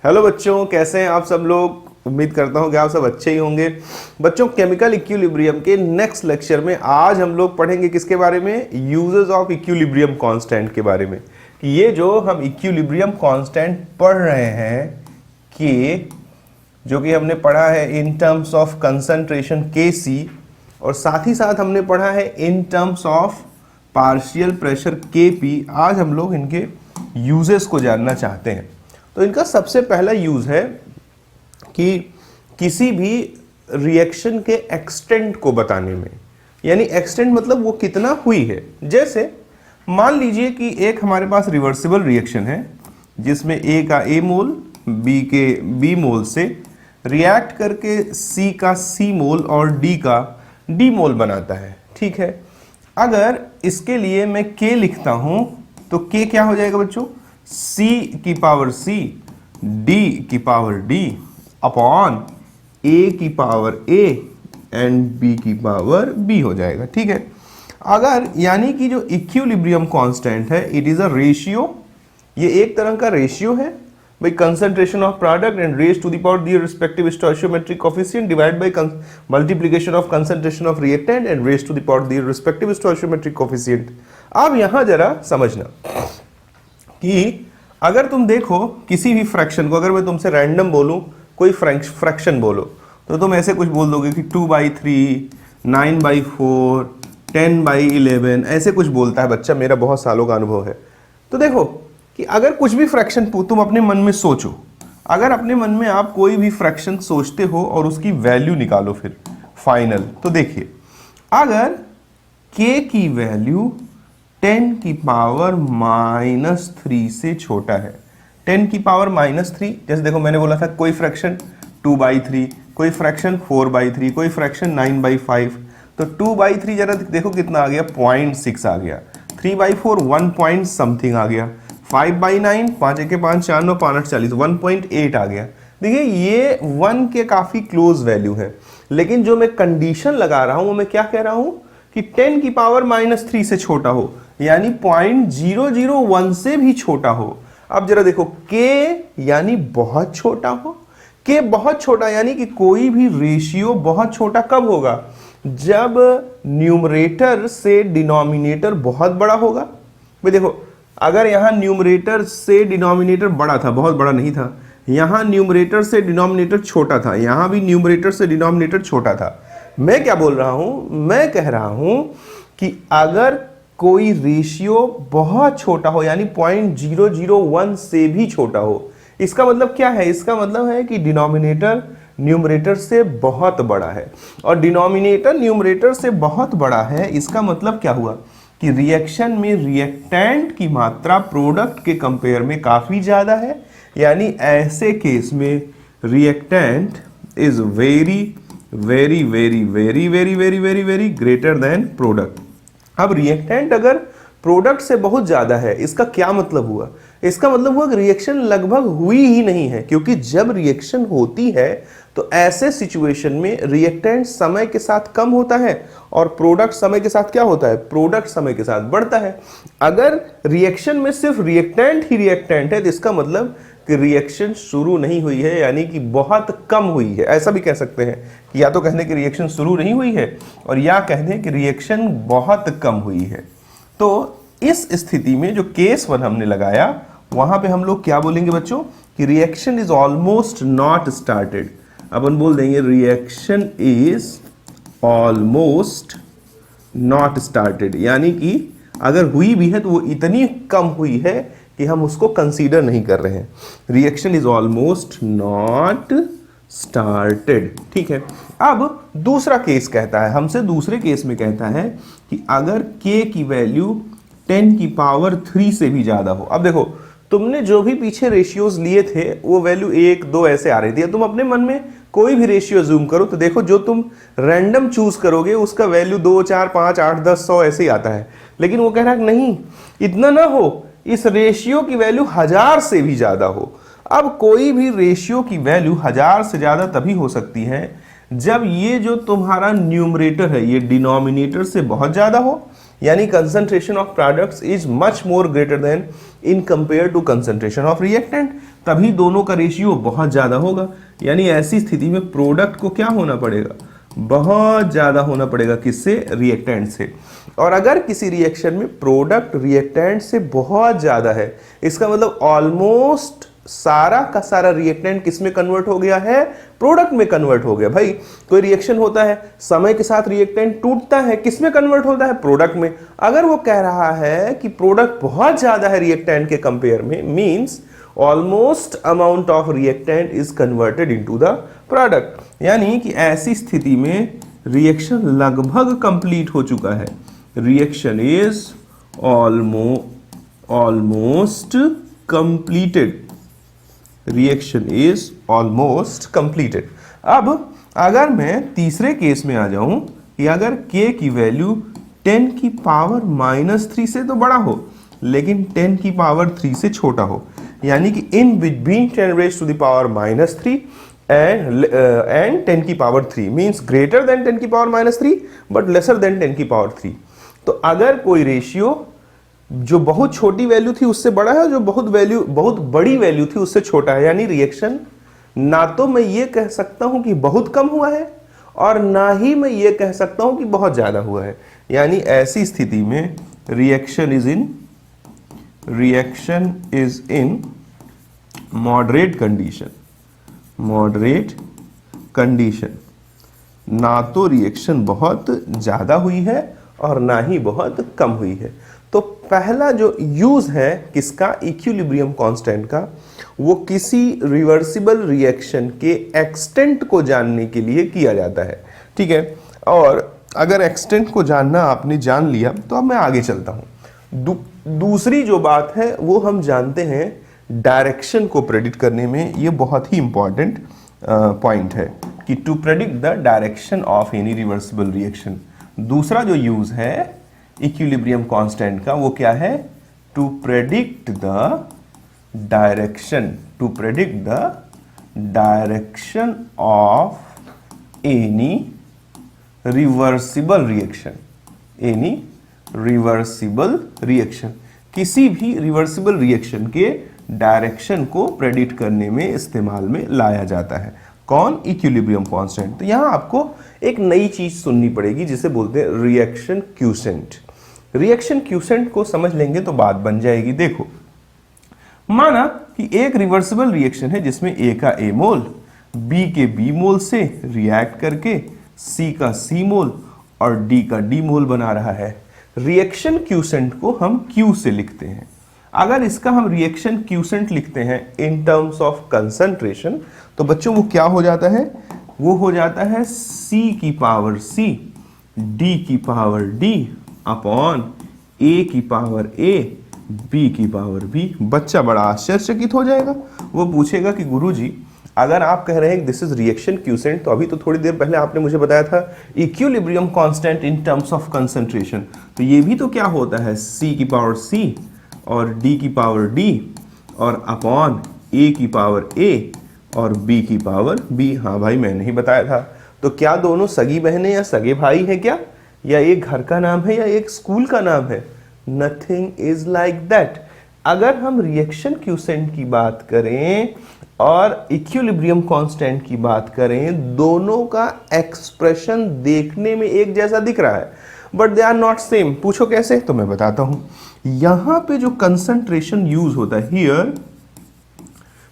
Hello बच्चों, कैसे हैं आप सब लोग। उम्मीद करता हूं कि आप सब अच्छे ही होंगे। बच्चों, केमिकल इक्विलिब्रियम के नेक्स्ट लेक्चर में आज हम लोग पढ़ेंगे किसके बारे में, यूजेस ऑफ इक्विलिब्रियम कांस्टेंट के बारे में। कि ये जो हम इक्विलिब्रियम कांस्टेंट पढ़ रहे हैं कि जो कि हमने पढ़ा है इन टर्म्स ऑफ कंसंट्रेशन Kc, और साथ ही साथ हमने पढ़ा है इन terms of partial pressure Kp। आज हम लोग इनके यूजेस को जानना चाहते हैं। तो इनका सबसे पहला यूज है कि किसी भी रिएक्शन के एक्सटेंट को बताने में, यानी एक्सटेंट मतलब वो कितना हुई है। जैसे मान लीजिए कि एक हमारे पास रिवर्सिबल रिएक्शन है जिसमें A का A मोल B के B मोल से रिएक्ट करके C का C मोल और D का D मोल बनाता है। ठीक है, अगर इसके लिए मैं K लिखता हूं तो K क्या हो जाएगा बच्चों, C की पावर C D की पावर D अपॉन A की पावर A एंड B की पावर B हो जाएगा। ठीक है, अगर यानी कि जो इक्विलिब्रियम कांस्टेंट है इट इज अ रेशियो, ये एक तरह का रेशियो है by concentration of product and raised to the power their respective stoichiometric coefficient divided by multiplication of concentration of reactant and raised to the power their respective stoichiometric coefficient। अब यहां जरा समझना कि अगर तुम देखो किसी भी फ्रैक्शन को, अगर मैं तुमसे रैंडम बोलूं कोई फ्रैक्शन बोलो तो तुम ऐसे कुछ बोल दोगे कि 2/3, 9/4, 10/11, ऐसे कुछ बोलता है बच्चा। मेरा बहुत सालों का अनुभव है। तो देखो कि अगर कुछ भी फ्रैक्शन तुम अपने मन में सोचो, अगर अपने मन में आप कोई भी फ्रैक्शन सोचते हो और उसकी वैल्यू निकालो फिर फाइनल, तो देखिए अगर k की वैल्यू 10 की पावर -3 से छोटा है, 10 की पावर -3, जैसे देखो मैंने बोला था कोई फ्रैक्शन 2/3, कोई फ्रैक्शन 4/3, कोई फ्रैक्शन 9/5, तो 2/3 जरा देखो कितना आ गया, 0.6 आ गया। 3/4 1 पॉइंट समथिंग आ गया। 5/9, 5 1 5 4 9 5 8 40, 1.8 आ गया। देखिए ये 1 के काफी क्लोज वैल्यू है, लेकिन जो मैं कंडीशन लगा रहा हूं वो मैं क्या कह रहा हूं कि 10 की पावर -3 से छोटा हो, यानी 0.001 से भी छोटा हो। अब जरा देखो k यानी बहुत छोटा हो, k बहुत छोटा यानी कि कोई भी रेशियो बहुत छोटा कब होगा, जब न्यूमरेटर से डिनोमिनेटर बहुत बड़ा होगा। भाई देखो अगर यहां न्यूमरेटर से डिनोमिनेटर बड़ा था, बहुत बड़ा नहीं था, यहां न्यूमरेटर से डिनोमिनेटर छोटा था, यहां भी न्यूमरेटर से डिनोमिनेटर छोटा था। मैं क्या बोल रहा हूं, मैं कह रहा हूं कि अगर कोई रेशियो बहुत छोटा हो यानी 0.001 से भी छोटा हो, इसका मतलब क्या है, इसका मतलब है कि डिनोमिनेटर न्यूमरेटर से बहुत बड़ा है, और डिनोमिनेटर न्यूमरेटर से बहुत बड़ा है, इसका मतलब क्या हुआ कि रिएक्शन में रिएक्टेंट की मात्रा प्रोडक्ट के कंपेयर में काफी ज्यादा है, यानी ऐसे केस में reactant is very very very very very very very very greater than product. अब रिएक्टेंट अगर प्रोडक्ट से बहुत ज्यादा है, इसका क्या मतलब हुआ, इसका मतलब हुआ कि रिएक्शन लगभग हुई ही नहीं है, क्योंकि जब रिएक्शन होती है तो ऐसे सिचुएशन में रिएक्टेंट समय के साथ कम होता है और प्रोडक्ट समय के साथ क्या होता है, प्रोडक्ट समय के साथ बढ़ता है। अगर रिएक्शन में सिर्फ रिएक्टेंट ही रिएक्टेंट है तो इसका मतलब कि रिएक्शन शुरू नहीं हुई है, यानी कि बहुत कम हुई है। ऐसा भी कह सकते हैं कि या तो कह दें कि रिएक्शन शुरू नहीं हुई है और या कह दें कि रिएक्शन बहुत कम हुई है। तो इस स्थिति में जो केस 1 हमने लगाया वहां पे हम लोग क्या बोलेंगे बच्चों कि reaction is almost not started. अपन बोल देंगे reaction is almost not started, यानी कि अगर हुई भी है तो वो इतनी कम हुई है कि हम उसको कंसीडर नहीं कर रहे हैं। Reaction is almost not started. ठीक है, अब दूसरा केस कहता है हमसे, दूसरे केस में कहता है कि अगर k की वैल्यू 10 की पावर 3 से भी ज्यादा हो। अब देखो तुमने जो भी पीछे रेशियोज लिए थे वो वैल्यू 1 2 ऐसे आ रही थी, तुम अपने मन में कोई भी रेशियो जूम करो तो देखो जो तुम रैंडम चूज करोगे उसका वैल्यू 2 4 5 8 10 100 ऐसे ही आता है। लेकिन वो कह रहा है नहीं, इतना ना हो, इस रेशियो की वैल्यू 1000 से भी ज्यादा हो। अब कोई भी रेशियो की वैल्यू 1000 से ज्यादा तभी हो सकती है जब ये जो तुम्हारा न्यूमरेटर है ये डिनोमिनेटर से बहुत ज्यादा हो, यानी concentration of products is much more greater than in compared to concentration of reactant। तभी दोनों का रेशियो बहुत ज़्यादा होगा। यानी ऐसी स्थिति में प्रोडक्ट को क्या होना पड़ेगा, बहुत ज़्यादा होना पड़ेगा, किससे, रिएक्टेंट से। और अगर किसी रिएक्शन में प्रोडक्ट रिएक्टेंट से बहुत ज़्यादा है, इसका मतलब ऑलमोस्ट सारा का सारा रिएक्टेंट किस में कन्वर्ट हो गया है, प्रोडक्ट में कन्वर्ट हो गया। भाई कोई रिएक्शन होता है, समय के साथ रिएक्टेंट टूटता है, किस में कन्वर्ट होता है, प्रोडक्ट में। अगर वो कह रहा है कि प्रोडक्ट बहुत ज्यादा है रिएक्टेंट के कंपेयर में, means almost amount of reactant is converted into the product. यानी कि ऐसी स्थिति में रिएक्शन लगभग कंप्लीट हो चुका है, reaction is almost completed, reaction is almost completed. अब अगर मैं तीसरे केस में आ जाऊं कि अगर k की वैल्यू 10 की पावर -3 से तो बड़ा हो लेकिन 10 की पावर 3 से छोटा हो, यानी कि in between 10 raise to the power -3 and 10 की पावर 3 मींस ग्रेटर देन 10 की पावर -3 बट लेसर देन 10 की पावर 3। तो अगर कोई रेशियो जो बहुत छोटी वैल्यू थी उससे बड़ा है, जो बहुत बड़ी वैल्यू थी उससे छोटा है, यानी रिएक्शन ना तो मैं ये कह सकता हूं कि बहुत कम हुआ है और ना ही मैं ये कह सकता हूं कि बहुत ज्यादा हुआ है। यानी ऐसी स्थिति में reaction is in moderate condition. ना तो रिएक्शन बहुत ज्यादा हुई है और ना ही बहुत कम हुई है। तो पहला जो यूज है किसका, इक्विलिब्रियम कांस्टेंट का, वो किसी रिवर्सिबल रिएक्शन के एक्सटेंट को जानने के लिए किया जाता है। ठीक है, और अगर एक्सटेंट को जानना आपने जान लिया तो अब मैं आगे चलता हूं। दूसरी जो बात है वो हम जानते हैं डायरेक्शन को प्रेडिक्ट करने में, ये बहुत ही इंपॉर्टेंट पॉइंट है कि to predict the direction of any reversible reaction. दूसरा जो यूज है इक्विलिब्रियम कांस्टेंट का वो क्या है, to predict the direction of any reversible reaction. किसी भी रिवर्सिबल रिएक्शन के डायरेक्शन को प्रेडिक्ट करने में इस्तेमाल में लाया जाता है। कौन, इक्विलिब्रियम कांस्टेंट। तो यहां आपको एक नई चीज सुननी पड़ेगी जिसे बोलते हैं रिएक्शन क्यूसेंट। रिएक्शन क्यूसेंट को समझ लेंगे तो बात बन जाएगी। देखो, माना कि एक रिवर्सिबल रिएक्शन है जिसमें A का A मोल B के B मोल से रिएक्ट करके C का C मोल और D का D मोल बना रहा है। रिएक्शन क्यूसेंट को हम Q से लिखते हैं। अगर इसका हम रिएक्शन क्यूसेंट लिखते हैं इन टर्म्स ऑफ कंसंट्रेशन तो बच्चों वो क्या हो जाता है, वो हो जाता है C की पावर C, D की पावर D अपॉन A की पावर A, B की पावर B। बच्चा बड़ा आश्चर्यचकित हो जाएगा, वो पूछेगा कि गुरुजी अगर आप कह रहे हैं दिस इज रिएक्शन क्यूसेंट, तो अभी तो थोड़ी देर पहले आपने मुझे बताया था equilibrium constant in terms of concentration, तो ये भी तो क्या होता है C की पावर C और D की पावर D और अपॉन A की पावर A और B की पावर B। हाँ भाई मैंने ही बताया था। तो क्या दोनों सगी बहनें या सगे भाई हैं क्या, या एक घर का नाम है या एक स्कूल का नाम है? Nothing is like that. अगर हम रिएक्शन क्यूसेंट की बात करें और इक्विलिब्रियम कांस्टेंट की बात करें, दोनों का एक्सप्रेशन देखने में एक जैसा दिख रहा है but they are not same. पूछो कैसे, तो मैं बताता हूं। यहां पे जो कंसंट्रेशन यूज होता है, here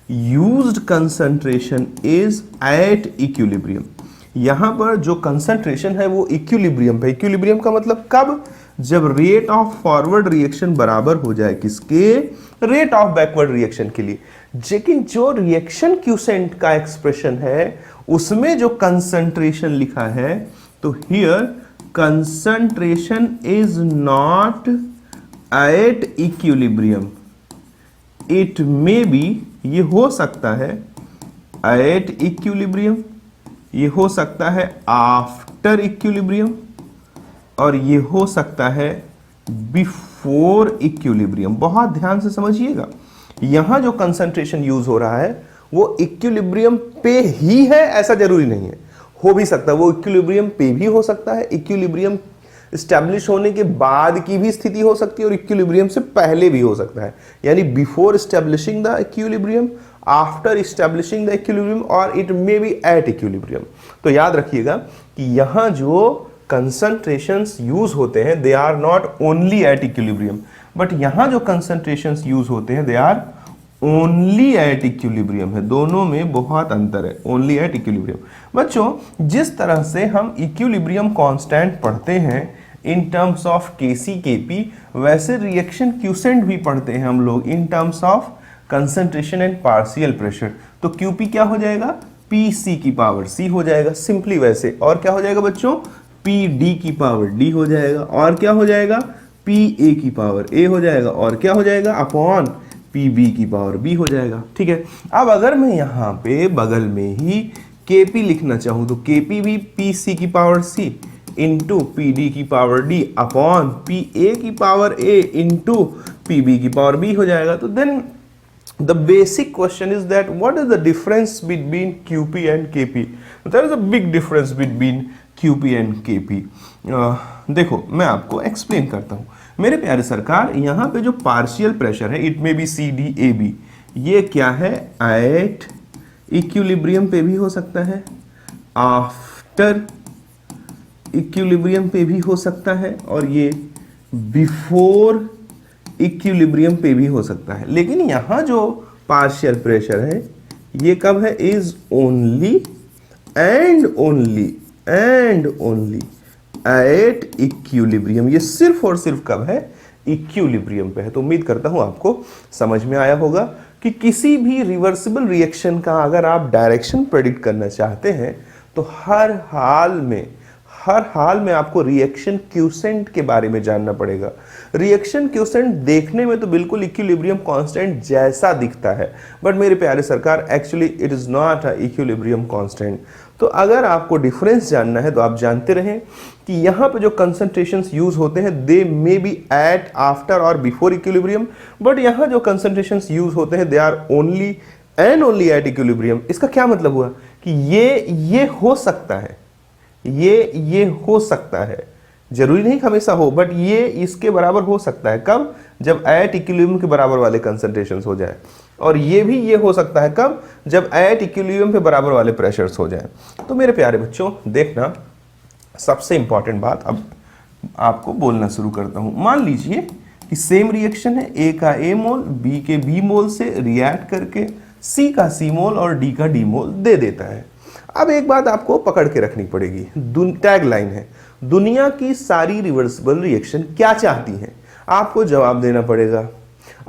used concentration is at equilibrium. यहां पर जो कंसंट्रेशन है वो इक्विलिब्रियम पे। इक्विलिब्रियम का मतलब कब, जब रेट ऑफ फॉरवर्ड रिएक्शन बराबर हो जाए किसके, रेट ऑफ बैकवर्ड रिएक्शन के लिए। लेकिन जो रिएक्शन क्यूसेंट का एक्सप्रेशन है उसमें जो कंसंट्रेशन लिखा है, तो here concentration is not at equilibrium, it may B, ये हो सकता है एट इक्विलिब्रियम, ये हो सकता है आफ्टर इक्विलिब्रियम और ये हो सकता है बिफोर इक्विलिब्रियम। बहुत ध्यान से समझिएगा, यहां जो कंसंट्रेशन यूज हो रहा है वो इक्विलिब्रियम पे ही है ऐसा जरूरी नहीं है, हो भी सकता है वो इक्विलिब्रियम पे भी हो सकता है, इक्विलिब्रियम स्टैब्लिश होने के बाद की भी स्थिति हो सकती है और इक्विलिब्रियम से पहले भी हो सकता है। यानी before establishing the equilibrium after establishing the equilibrium और it may be at equilibrium. तो याद रखिएगा कि यहाँ जो कंसंट्रेशंस यूज होते हैं they are not only at equilibrium, but यहाँ जो कंसंट्रेशंस यूज होते हैं they are only at equilibrium है। दोनों में बहुत अंतर है, ओनली एट इक्विलिब्रियम। बच्चों जिस तरह से हम इक्विलिब्रियम कांस्टेंट पढ़ते हैं in terms of KC KP, वैसे रिएक्शन क्यूसेंट भी पढ़ते हैं हम लोग in terms of concentration and partial pressure. तो क्यूपी क्या हो जाएगा, पी सी की पावर सी हो जाएगा सिंपली वैसे, और क्या हो जाएगा बच्चों, पी डी की पावर डी हो जाएगा, और क्या हो जाएगा, पी ए की पावर ए हो जाएगा, और क्या हो जाएगा, अपॉन पी बी की पावर बी हो जाएगा। ठीक है, अब अगर मैं यहाँ पे बगल में ही केपी लिखना चाहूँ तो केपी भी पी सी की पावर सी इंटू पी डी की power D upon P A की पावर ए इंटू पी बी की पावर बी हो जाएगा। तो then the basic question is that what is the difference between QP and KP? There is a big difference between QP and KP. देखो मैं आपको explain करता हूँ मेरे प्यारे सरकार। यहाँ पे जो पार्शियल प्रेशर है it may be C D A B, ये क्या है, एट इक्विलिब्रियम पे भी हो सकता है, आफ्टर इक्विलिब्रियम पे भी हो सकता है, और ये बिफोर इक्विलिब्रियम पे भी हो सकता है। लेकिन यहाँ जो पार्शियल प्रेशर है ये कब है, is only and only at equilibrium. ये सिर्फ और सिर्फ कब है, इक्विलिब्रियम पे है। तो उम्मीद करता हूं आपको समझ में आया होगा कि किसी भी रिवर्सिबल रिएक्शन का अगर आप डायरेक्शन प्रेडिक्ट करना चाहते हैं तो हर हाल में आपको रिएक्शन क्यूसेंट के बारे में जानना पड़ेगा। रिएक्शन क्यूसेंट देखने में तो बिल्कुल इक्विलिब्रियम कांस्टेंट जैसा दिखता है, बट मेरे प्यारे सरकार actually it is not a equilibrium constant. तो अगर आपको डिफरेंस जानना है तो आप जानते रहें कि यहाँ पे जो कंसंट्रेशंस यूज होते हैं they may be at, after और बिफोर इक्विलिब्रियम, बट यहाँ जो कंसंट्रेशंस यूज होते हैं they are only and only at equilibrium. इसका क्या मतलब हुआ कि ये हो सकता है, ये हो सकता है, जरूरी नहीं हमेशा हो, बट ये इसके बराबर हो सकता है। कब, जब एट इक्विलिब्रियम के बराबर वाले कंसंट्रेशंस हो जाए, और ये हो सकता है कब, जब एट इक्विलिब्रियम के बराबर वाले प्रेशर्स हो जाए। तो मेरे प्यारे बच्चों देखना, सबसे इंपॉर्टेंट बात अब आपको बोलना शुरू करता हूं। मान लीजिए कि सेम रिएक्शन है, ए का ए मोल बी के बी मोल से रिएक्ट करके सी का सी मोल और डी का डी मोल दे देता है। अब एक बात आपको पकड़ के रखनी पड़ेगी, टैग लाइन है, दुनिया की सारी रिवर्सिबल रिएक्शन क्या चाहती हैं, आपको जवाब देना पड़ेगा,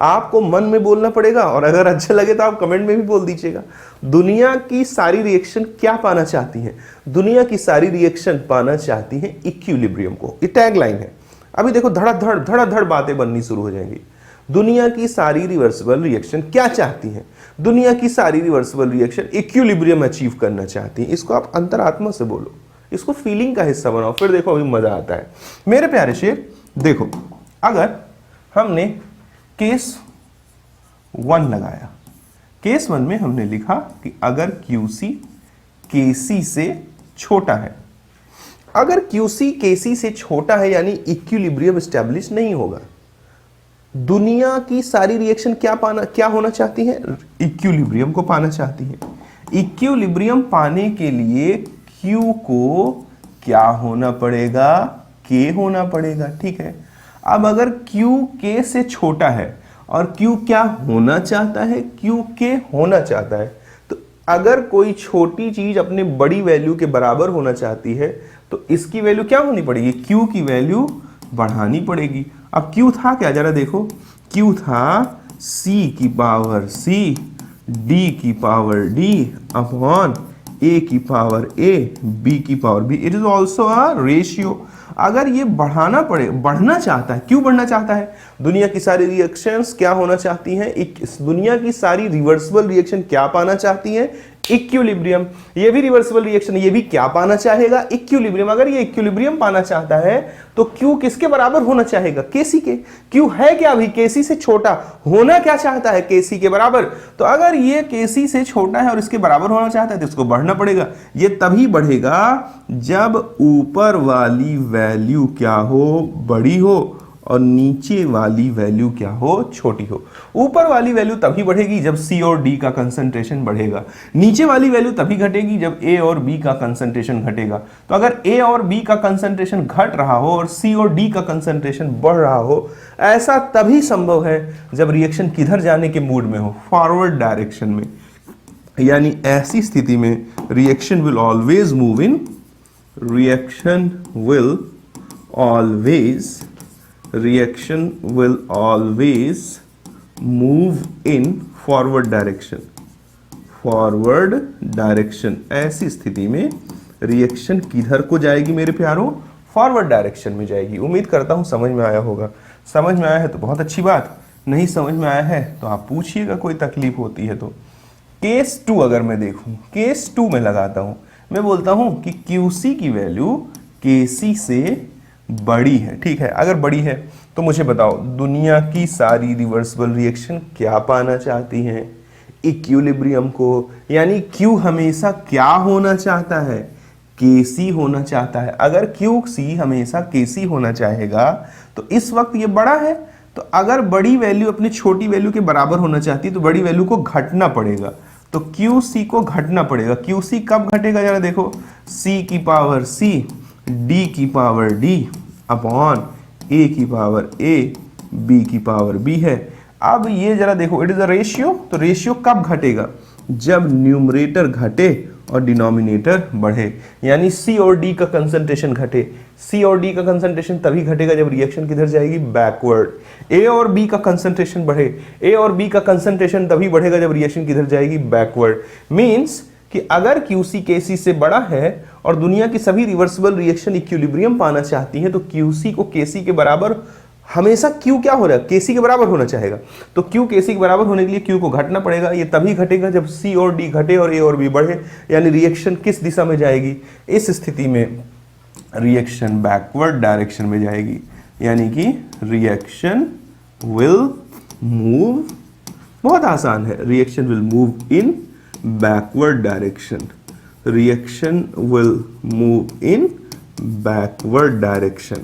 आपको मन में बोलना पड़ेगा, और अगर अच्छा लगे तो आप कमेंट में भी बोल दीजिएगा। दुनिया की सारी रिएक्शन क्या पाना चाहती हैं, दुनिया की सारी रिएक्शन पाना चाहती हैं इक्विलिब्रियम को। ये टैग लाइन है। अभी देखो धड़ाधड़ बातें बननी शुरू हो जाएंगी। दुनिया की सारी रिवर्सिबल रिएक्शन क्या चाहती हैं, दुनिया की सारी रिवर्सिबल रिएक्शन इक्विलिब्रियम अचीव करना चाहती हैं। इसको आप अंतरात्मा से बोलो, इसको फीलिंग का हिस्सा बनाओ, फिर देखो अभी मजा आता है। मेरे प्यारे शेर देखो, अगर हमने केस 1 लगाया, केस 1 में हमने लिखा कि अगर QC KC से छोटा है, अगर QC KC से छोटा है यानी इक्विलिब्रियम एस्टैब्लिश नहीं होगा। दुनिया की सारी रिएक्शन क्या होना चाहती है, इक्विलिब्रियम को पाना चाहती है। इक्विलिब्रियम पाने के लिए Q को क्या होना पड़ेगा, K होना पड़ेगा। ठीक है, अब अगर Q K से छोटा है और Q क्या होना चाहता है, Q K होना चाहता है, तो अगर कोई छोटी चीज अपने बड़ी वैल्यू के बराबर होना चाहती है तो इसकी वैल्यू क्या होनी पड़ेगी, Q की वैल्यू बढ़ानी पड़ेगी। अब Q था क्या, जरा देखो, Q था C की पावर C, D की पावर D अपॉन A की पावर A, B की power B। It is also a ratio. अगर ये बढ़ना चाहता है, क्यों बढ़ना चाहता है, दुनिया की सारी रिएक्शंस क्या होना चाहती हैं, दुनिया की सारी रिवर्सिबल रिएक्शन क्या पाना चाहती हैं, इक्विलिब्रियम। ये भी रिवर्सिबल रिएक्शन, ये भी क्या पाना चाहेगा, इक्विलिब्रियम। अगर ये इक्विलिब्रियम पाना चाहता है तो Q किसके बराबर होना चाहेगा, KC के। Q है क्या अभी, KC से छोटा, होना क्या चाहता है, KC के बराबर। तो अगर ये KC से छोटा है और इसके बराबर होना चाहता है तो इसको बढ़ना पड़ेगा। ये तभी बढ़ेगा जब ऊपर वाली वैल्यू क्या हो, बड़ी हो, और नीचे वाली वैल्यू क्या हो, छोटी हो। ऊपर वाली वैल्यू तभी बढ़ेगी जब सी और डी का कंसंट्रेशन बढ़ेगा, नीचे वाली वैल्यू तभी घटेगी जब ए और बी का कंसंट्रेशन घटेगा। तो अगर ए और बी का कंसंट्रेशन घट रहा हो और सी और डी का कंसंट्रेशन बढ़ रहा हो, ऐसा तभी संभव है जब रिएक्शन किधर जाने के मूड में हो, फॉरवर्ड डायरेक्शन में। यानी ऐसी स्थिति में reaction will always move in, reaction will always move in forward direction. ऐसी स्थिति में रिएक्शन किधर को जाएगी मेरे प्यारों, फॉरवर्ड डायरेक्शन में जाएगी। उम्मीद करता हूं समझ में आया होगा। समझ में आया है तो बहुत अच्छी बात, नहीं समझ में आया है तो आप पूछिएगा, कोई तकलीफ होती है तो। केस 2 अगर मैं देखूं, केस 2 में लगाता हूं, मैं बोलता हूं कि QC की वैल्यू KC से बड़ी है। ठीक है, अगर बड़ी है तो मुझे बताओ दुनिया की सारी रिवर्सिबल रिएक्शन क्या पाना चाहती हैं, इक्विलिब्रियम को। यानी Q हमेशा क्या होना चाहता है, KC होना चाहता है। अगर QC हमेशा KC होना चाहेगा तो इस वक्त ये बड़ा है, तो अगर बड़ी वैल्यू अपनी छोटी वैल्यू के बराबर होना चाहती है तो बड़ी वैल्यू को घटना पड़ेगा, तो QC को घटना पड़ेगा। QC कब घटेगा जरा देखो, C की पावर C, D की पावर D अपॉन A की पावर A, B की पावर B है। अब ये जरा देखो, इट इज अ रेशियो, तो रेशियो कब घटेगा, जब न्यूमरेटर घटे और डिनोमिनेटर बढ़े। यानी C और D का कंसंट्रेशन घटे। C और D का कंसंट्रेशन तभी घटेगा जब रिएक्शन किधर जाएगी, बैकवर्ड। A और B का कंसंट्रेशन बढ़े, A और B का कंसंट्रेशन तभी बढ़ेगा जब रिएक्शन किधर जाएगी, बैकवर्ड। मींस कि अगर QC KC से बड़ा है और दुनिया की सभी रिवर्सिबल रिएक्शन इक्विलिब्रियम पाना चाहती हैं, तो QC को KC के बराबर, हमेशा Q क्या हो रहा है, KC के बराबर होना चाहेगा, तो Q KC के बराबर होने के लिए Q को घटना पड़ेगा। ये तभी घटेगा जब C और D घटे और A और B बढ़े। यानी रिएक्शन किस दिशा में जाएगी, इस स्थिति में रिएक्शन बैकवर्ड डायरेक्शन में जाएगी। यानी कि रिएक्शन विल मूव, बहुत आसान है, reaction will move in backward direction. Reaction will move in backward direction.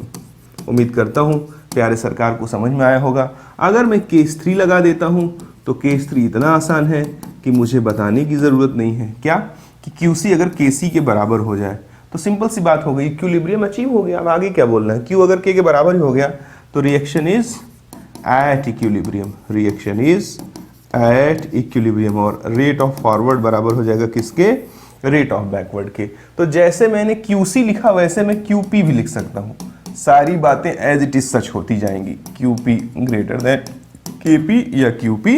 उम्मीद करता हूं प्यारे सरकार को समझ में आया होगा। अगर मैं केस 3 लगा देता हूं तो केस 3 इतना आसान है कि मुझे बताने की जरूरत नहीं है, क्या कि QC अगर KC के बराबर हो जाए तो सिंपल सी बात हो गई, इक्विलिब्रियम अचीव हो गया। अब आगे क्या बोलना है, Q अगर K के बराबर ही हो गया तो reaction is at equilibrium, reaction is at equilibrium, और रेट ऑफ फॉरवर्ड बराबर हो जाएगा किसके, रेट ऑफ बैकवर्ड के। तो जैसे मैंने QC लिखा वैसे मैं QP भी लिख सकता हूं। सारी बातें एज इट इज सच होती जाएंगी। QP ग्रेटर देन KP या QP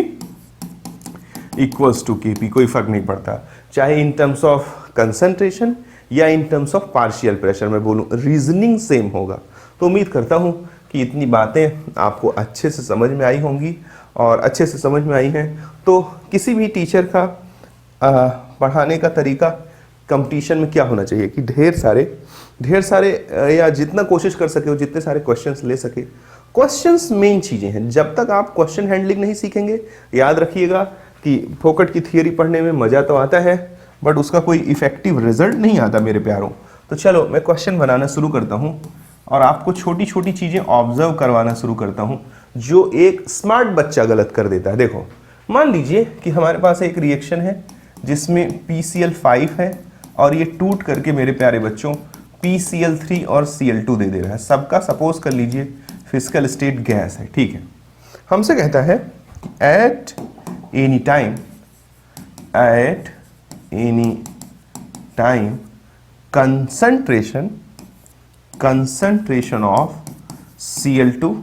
इक्वल्स टू KP, कोई फर्क नहीं पड़ता, चाहे इन टर्म्स ऑफ कंसंट्रेशन या इन टर्म्स ऑफ पार्शियल प्रेशर मैं बोलूं, रीजनिंग सेम होगा। तो उम्मीद करता हूं कि इतनी बातें आपको अच्छे से समझ में आई होंगी, और अच्छे से समझ में आई हैं तो किसी भी टीचर का पढ़ाने का तरीका कंपटीशन में क्या होना चाहिए कि ढेर सारे या जितना कोशिश कर सके हो जितने सारे क्वेश्चंस ले सके। क्वेश्चंस मेन चीज़ें हैं। जब तक आप क्वेश्चन हैंडलिंग नहीं सीखेंगे, याद रखिएगा कि फोकट की थियरी पढ़ने में मज़ा तो आता है बट उसका कोई इफेक्टिव रिजल्ट नहीं आता मेरे प्यारों। तो चलो मैं क्वेश्चन बनाना शुरू करता हूँ और आपको छोटी छोटी चीज़ें ऑब्जर्व करवाना शुरू करता हूँ जो एक स्मार्ट बच्चा गलत कर देता है। देखो, मान लीजिए कि हमारे पास एक रिएक्शन है जिसमें PCl5 है और ये टूट करके मेरे प्यारे बच्चों PCl3 और Cl2 दे रहा है। सबका सपोज कर लीजिए फिजिकल स्टेट गैस है, ठीक है। हमसे कहता है at any time concentration of Cl2,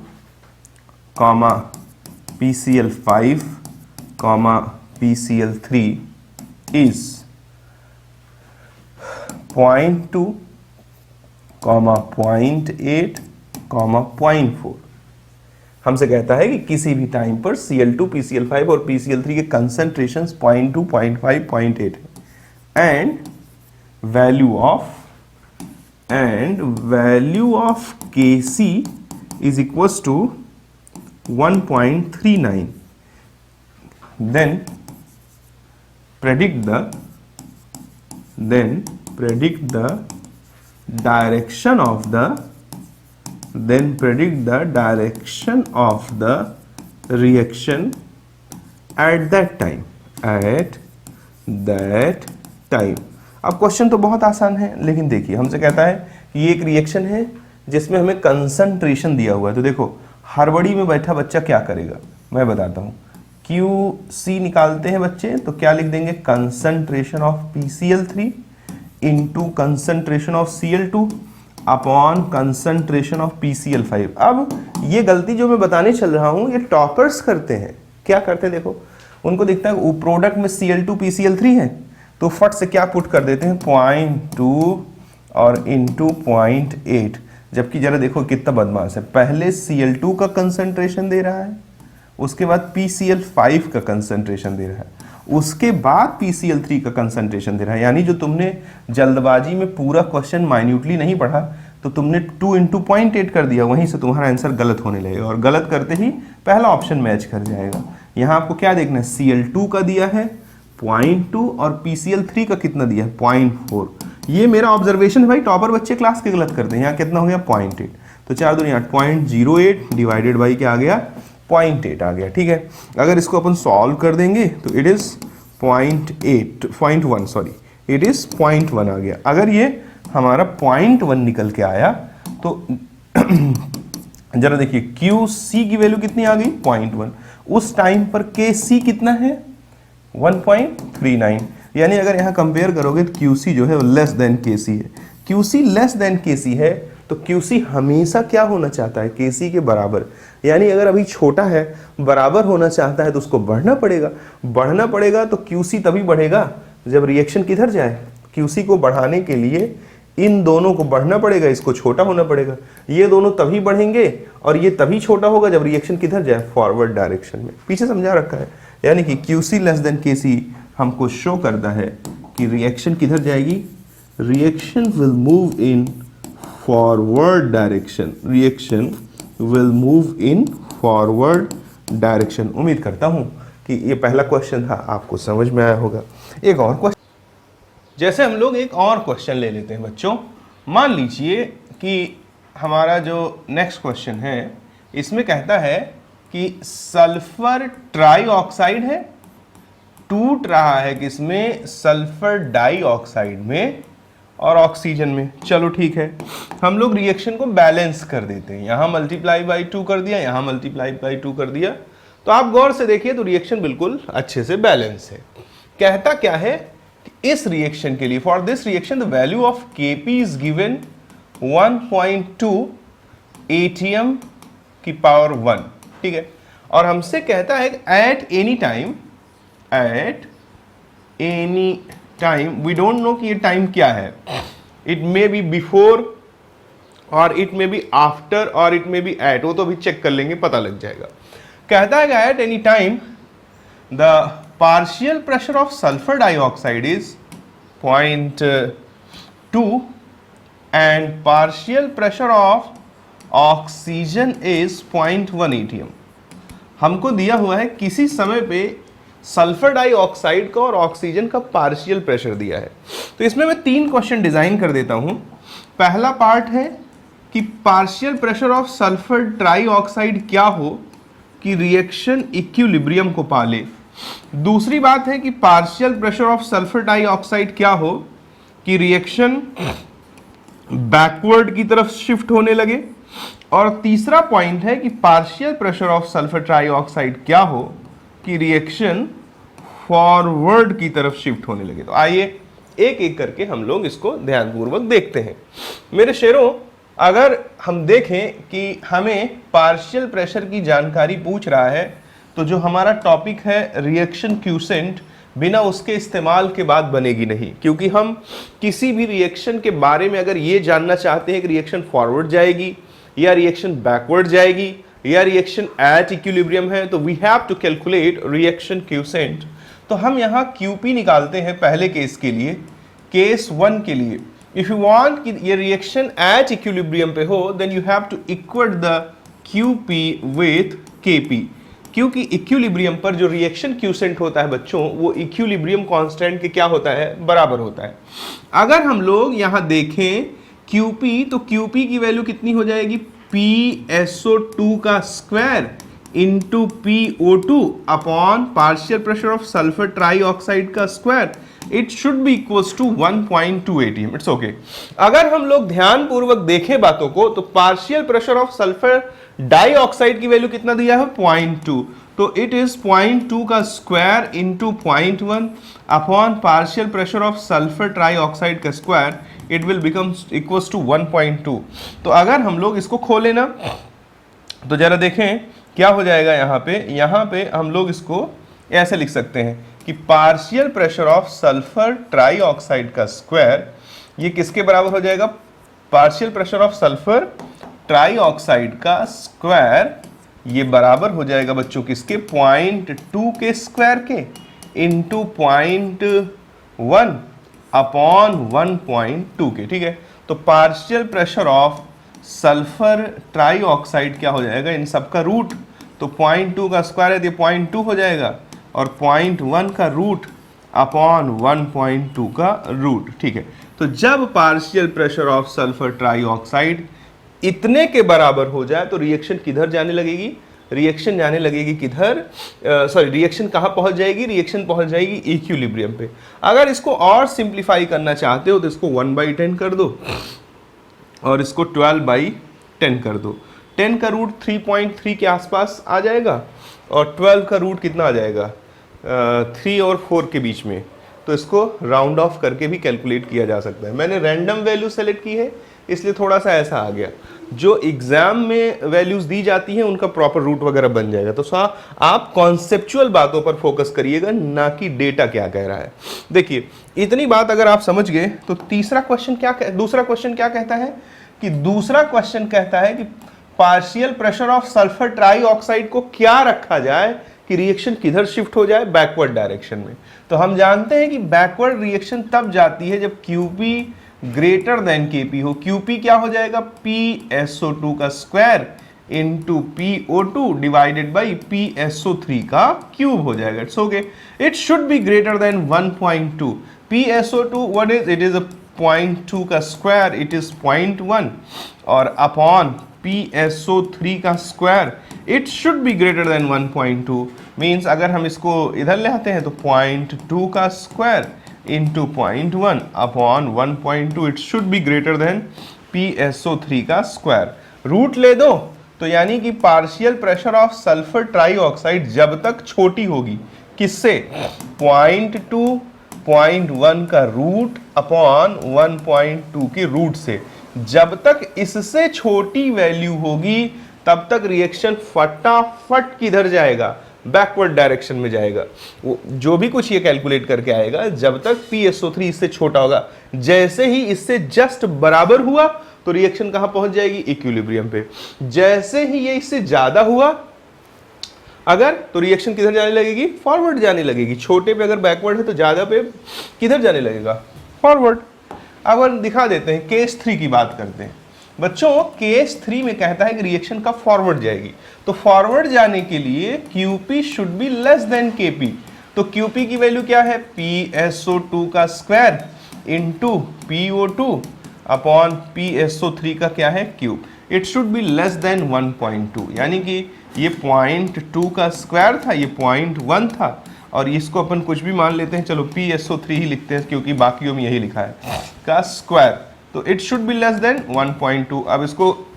PCl5, PCl3 is 0.2, 0.8, 0.4। हमसे कहता है कि किसी भी टाइम पर Cl2, PCl5 और PCl3 के कंसंट्रेशंस 0.2, 0.5, 0.8 है and value of Kc is equals to 1.39। then predict the direction of the then predict the direction of the reaction at that time, at that time. अब question तो बहुत आसान है, लेकिन देखिए हमसे कहता है कि ये एक रिएक्शन है जिसमें हमें कंसंट्रेशन दिया हुआ है। तो देखो हड़बड़ी में बैठा बच्चा क्या करेगा, मैं बताता हूँ। QC निकालते हैं बच्चे, तो क्या लिख देंगे, concentration of PCl3 into concentration of Cl2 upon concentration of PCl5। अब ये गलती जो मैं बताने चल रहा हूँ ये टॉपर्स करते हैं। क्या करते हैं, देखो उनको दिखता है प्रोडक्ट में Cl2 PCl3 है, तो फट से क्या पुट कर देते हैं 0.2 और इंटू 0.8। जबकि जरा देखो कितना बदमाश है, पहले Cl2 का कंसंट्रेशन दे रहा है, उसके बाद PCl5 का कंसंट्रेशन दे रहा है, उसके बाद PCl3 का कंसंट्रेशन दे रहा है। यानी जो तुमने जल्दबाजी में पूरा क्वेश्चन माइन्यूटली नहीं पढ़ा, तो तुमने 2 इंटू 0.8 कर दिया, वहीं से तुम्हारा आंसर गलत होने लगेगा, और गलत करते ही पहला ऑप्शन मैच कर जाएगा। यहाँ आपको क्या देखना है, Cl2 का दिया है 0.2 और PCl3 का कितना दिया है 0.4। ये मेरा ऑब्जर्वेशन है भाई, टॉपर बच्चे क्लास के गलत करते हैं। यहाँ कितना हो गया 0.8, तो 4 दूनी 8, 0.08 डिवाइडेड बाई क्या आ गया 0.8 आ गया। ठीक है, अगर इसको अपन सॉल्व कर देंगे तो it is 0.1 sorry, it is 0.1 आ गया। अगर ये हमारा 0.1 निकल के आया तो जरा देखिए QC की वैल्यू कितनी आ गई 0.1, उस टाइम पर KC कितना है 1.39। यानी अगर यहाँ कंपेयर करोगे तो QC जो है वो लेस देन KC है। QC लेस देन KC है तो QC हमेशा क्या होना चाहता है, KC के बराबर। यानी अगर अभी छोटा है, बराबर होना चाहता है, तो उसको बढ़ना पड़ेगा। बढ़ना पड़ेगा तो QC तभी बढ़ेगा जब रिएक्शन किधर जाए। QC को बढ़ाने के लिए इन दोनों को बढ़ना पड़ेगा, इसको छोटा होना पड़ेगा। ये दोनों तभी बढ़ेंगे और ये तभी छोटा होगा जब रिएक्शन किधर जाए, फॉरवर्ड डायरेक्शन में। पीछे समझा रखा है, यानी कि QC लेस देन KC हमको शो करता है कि रिएक्शन किधर जाएगी, reaction will move in forward direction, reaction will move in forward direction. उम्मीद करता हूं कि ये पहला क्वेश्चन था, आपको समझ में आया होगा। एक और क्वेश्चन, जैसे हम लोग एक और क्वेश्चन ले लेते हैं बच्चों। मान लीजिए कि हमारा जो नेक्स्ट क्वेश्चन है इसमें कहता है कि सल्फर ट्राइऑक्साइड है, टूट रहा है किसमें, सल्फर डाइऑक्साइड में और ऑक्सीजन में। चलो ठीक है, हम लोग रिएक्शन को बैलेंस कर देते हैं। यहाँ मल्टीप्लाई बाई 2 कर दिया, यहाँ मल्टीप्लाई बाई 2 कर दिया, तो आप गौर से देखिए तो रिएक्शन बिल्कुल अच्छे से बैलेंस है। कहता क्या है, इस रिएक्शन के लिए, for this reaction the value of Kp is given 1.2 ATM की पावर 1। ठीक है, और हमसे कहता है at any time, at any time, we don't know कि ये टाइम क्या है, इट मे बी बिफोर और इट मे बी आफ्टर और इट मे बी एट, वो तो अभी चेक कर लेंगे, पता लग जाएगा। कहता है at any time the partial pressure of sulfur dioxide is 0.2 and partial pressure of oxygen is 0.1 ATM। हमको दिया हुआ है किसी समय पे सल्फर डाइऑक्साइड का और ऑक्सीजन का पार्शियल प्रेशर दिया है। तो इसमें मैं 3 क्वेश्चन डिजाइन कर देता हूं। पहला पार्ट है कि partial pressure of sulphur trioxide क्या हो कि रिएक्शन इक्विलिब्रियम को पाले। दूसरी बात है कि partial pressure of sulphur dioxide क्या हो कि रिएक्शन बैकवर्ड की तरफ शिफ्ट होने लगे। और तीसरा पॉइंट है कि partial pressure of sulphur trioxide क्या हो कि रिएक्शन फॉरवर्ड की तरफ शिफ्ट होने लगे। तो आइए एक एक करके हम लोग इसको ध्यानपूर्वक देखते हैं। मेरे शेरों, अगर हम देखें कि हमें पार्शियल प्रेशर की जानकारी पूछ रहा है, तो जो हमारा टॉपिक है रिएक्शन क्यूसेंट, बिना उसके इस्तेमाल के बाद बनेगी नहीं। क्योंकि हम किसी भी रिएक्शन के बारे में अगर ये जानना चाहते हैं कि रिएक्शन फॉरवर्ड जाएगी या रिएक्शन बैकवर्ड जाएगी या रिएक्शन एट इक्विलिब्रियम है, तो we have to calculate reaction quotient. तो हम यहाँ QP निकालते हैं पहले केस के लिए, केस 1 के लिए। इफ यू वांट कि ये रिएक्शन एट इक्विलिब्रियम पे हो, then you have to equate the QP with KP। क्योंकि इक्विलिब्रियम पर जो रिएक्शन क्यूसेंट होता है बच्चों, वो इक्विलिब्रियम कांस्टेंट के क्या होता है, बराबर होता है। अगर हम लोग यहाँ देखें QP, तो QP की वैल्यू कितनी हो जाएगी PSO2 का square into PO2 upon partial pressure of sulphur trioxide का square, it should be equals to 1.2 atm. It's okay. अगर हम लोग ध्यान पूर्वक देखें बातों को तो partial pressure of sulphur dioxide की वैल्यू कितना दिया है? 0.2. तो इट इज 0.2 का square into 0.1 upon partial pressure of sulphur trioxide का square, it will become equals to 1.2. तो अगर हम लोग इसको खोलें ना तो जरा देखें क्या हो जाएगा. यहाँ पे हम लोग इसको ऐसे लिख सकते हैं कि partial pressure of sulphur trioxide का स्क्वायर ये किसके बराबर हो जाएगा? Partial pressure of sulphur trioxide का स्क्वायर ये बराबर हो जाएगा बच्चों किसके? 0.2 के स्क्वायर के इंटू 0.1 अपॉन 1.2 के. ठीक है, तो partial pressure of sulphur trioxide क्या हो जाएगा? इन सब का रूट. तो 0.2 का स्क्वायर है तो 0.2 हो जाएगा और 0.1 का रूट अपॉन 1.2 का रूट. ठीक है, तो जब partial pressure of sulphur trioxide इतने के बराबर हो जाए तो रिएक्शन किधर जाने लगेगी? रिएक्शन जाने लगेगी किधर? रिएक्शन कहाँ पहुंच जाएगी? रिएक्शन पहुंच जाएगी इक्विलिब्रियम पे. अगर इसको और सिंप्लीफाई करना चाहते हो तो इसको 1/10 कर दो और इसको 12/10 कर दो. 10 का रूट 3.3 के आसपास आ जाएगा और 12 का रूट कितना आ जाएगा? 3 और 4 के बीच में. तो इसको राउंड ऑफ करके भी कैलकुलेट किया जा सकता है. मैंने रैंडम वैल्यू सेलेक्ट की है इसलिए थोड़ा सा ऐसा आ गया. जो एग्जाम में वैल्यूज दी जाती हैं उनका प्रॉपर रूट वगैरह बन जाएगा. तो आप कॉन्सेप्चुअल बातों पर फोकस करिएगा, ना कि डेटा क्या कह रहा है. देखिए इतनी बात अगर आप समझ गए तो दूसरा क्वेश्चन क्या कहता है कि दूसरा क्वेश्चन कहता है कि partial pressure of sulphur trioxide को क्या रखा जाए कि रिएक्शन किधर शिफ्ट हो जाए? बैकवर्ड डायरेक्शन में. तो हम जानते हैं कि बैकवर्ड रिएक्शन तब जाती है जब QP ग्रेटर देन KP हो. QP क्या हो जाएगा? PSO2 का square into PO2 divided by PSO3 का क्यूब हो जाएगा. It's okay. It should be greater then 1.2. PSO2 what is? It is a 0.2 का स्क्वायर, इट इज 0.1 और अपॉन PSO3 का square it should be greater then 1.2. Means अगर हम इसको इधर ले आते हैं तो 0.2 का square into 0.1 upon 1.2 it should be greater then PSO3 का स्क्वायर. रूट ले दो तो यानी कि partial pressure of sulphur trioxide जब तक छोटी होगी किससे? 0.2 0.1 का रूट अपॉन 1.2 के रूट से. जब तक इससे छोटी वैल्यू होगी तब तक रिएक्शन फटाफट किधर जाएगा? बैकवर्ड डायरेक्शन में जाएगा. वो जो भी कुछ ये कैलकुलेट करके आएगा जब तक PSO3 इससे छोटा होगा. जैसे ही इससे जस्ट बराबर हुआ तो रिएक्शन कहां पहुंच जाएगी? इक्विलिब्रियम पे. जैसे ही ये इससे ज्यादा हुआ अगर तो रिएक्शन किधर जाने लगेगी? फॉरवर्ड जाने लगेगी. छोटे पे अगर बैकवर्ड है तो ज्यादा पे किधर जाने लगेगा? फॉरवर्ड. अब हम दिखा देते हैं. केस 3 की बात करते हैं बच्चों. केस 3 में कहता है कि रिएक्शन का फॉरवर्ड जाएगी. तो फॉरवर्ड जाने के लिए QP should be less than KP. तो QP की वैल्यू क्या है? PSO2 का square into PO2 upon PSO3 का क्या है? Cube. It should be less than 1.2. यानी कि ये 0.2 का स्क्वायर था, ये 0.1 था और इसको अपन कुछ भी मान लेते हैं. चलो PSO3 ही लिखते हैं क्योंकि बाकियों में यही लिखा है का स्क्वायर. तो it should be less than 1.2. अब इसको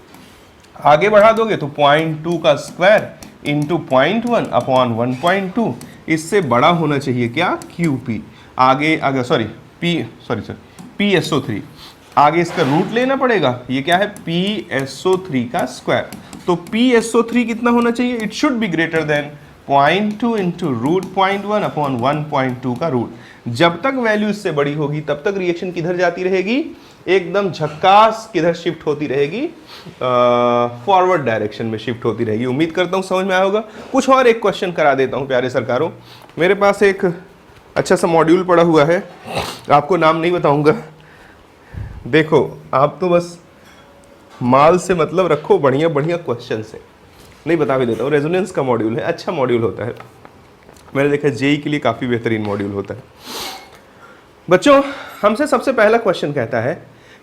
आगे बढ़ा दोगे तो 0.2 का स्क्वायर इंटू 0.1 अपॉन 1.2. इससे बड़ा होना चाहिए क्या? QP. आगे PSO3. आगे इसका रूट लेना पड़ेगा. ये क्या है? PSO3 का स्क्वायर. तो PSO3 कितना होना चाहिए? It should be greater than 0.2 into root 0.1 upon 1.2 का रूट. जब तक वैल्यू इससे बड़ी होगी तब तक रिएक्शन किधर जाती रहेगी? एकदम झक्कास किधर शिफ्ट होती रहेगी? फॉरवर्ड डायरेक्शन में शिफ्ट होती रहेगी. उम्मीद करता हूँ समझ में आया होगा. कुछ और एक क्वेश्चन करा देता हूँ प्यारे सरकारों. मेरे पास एक अच्छा सा मॉड्यूल पड़ा हुआ है, आपको नाम नहीं बताऊंगा. देखो आप तो बस माल से मतलब रखो, बढ़िया बढ़िया क्वेश्चन से. नहीं बता भी देता हूँ. रेजोनेंस का मॉड्यूल है, अच्छा मॉड्यूल होता है. मैंने देखा जेई के लिए काफ़ी बेहतरीन मॉड्यूल होता है. बच्चों हमसे सबसे पहला क्वेश्चन कहता है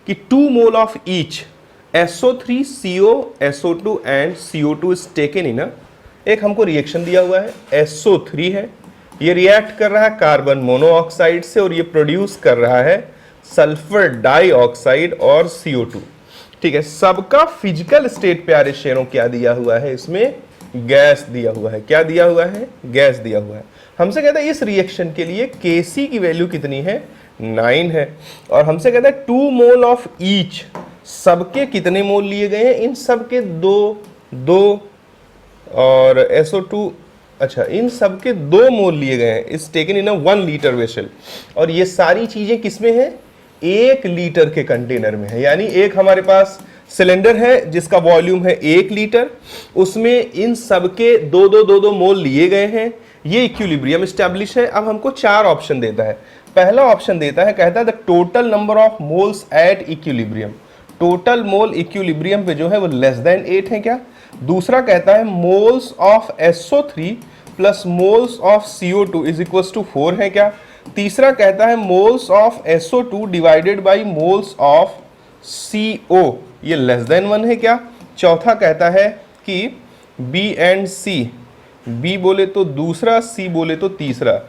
कि 2 mole of each SO3 CO SO2 and CO2 is taken in एक हमको रिएक्शन दिया हुआ है, SO3 है, ये रिएक्ट कर रहा है कार्बन मोनोऑक्साइड से और ये प्रोड्यूस कर रहा है सल्फर डाइऑक्साइड और CO2। ठीक है, सबका फिजिकल स्टेट प्यारे शेरों क्या दिया हुआ है, इसमें गैस दिया हुआ है। क्या दिया हुआ है? गैस दिया हुआ है। हमसे कहता है इस रिएक्शन के लिए Kc की वैल्यू कितनी है? 9 है। और हमसे कहता है 2 मोल ऑफ ईच, सबके कितने मोल लिए गए हैं? इन सबके दो और SO2, अच्छा इन सबके 2 मोल लिए गए हैं। इस टेकन इन 1 लीटर वेसल। और ये सारी चीजें किसमें है? 1 लीटर के कंटेनर में है। यानी एक हमारे पास सिलेंडर है जिसका वॉल्यूम है 1 लीटर, उसमें इन सबके दो मोल लिए गए हैं। ये इक्विलिब्रियम एस्टैब्लिश है। अब हमको 4 ऑप्शन देता है। पहला ऑप्शन देता है, कहता है the total number of moles at equilibrium, total mole equilibrium पे जो है वो लेस देन 8 है क्या? दूसरा कहता है moles of SO3 plus moles of CO2 is equal to 4 है क्या? तीसरा कहता है moles of SO2 divided by moles of CO, ये लेस देन 1 है क्या? चौथा कहता है कि B एंड C, B बोले तो दूसरा, C बोले तो तीसरा,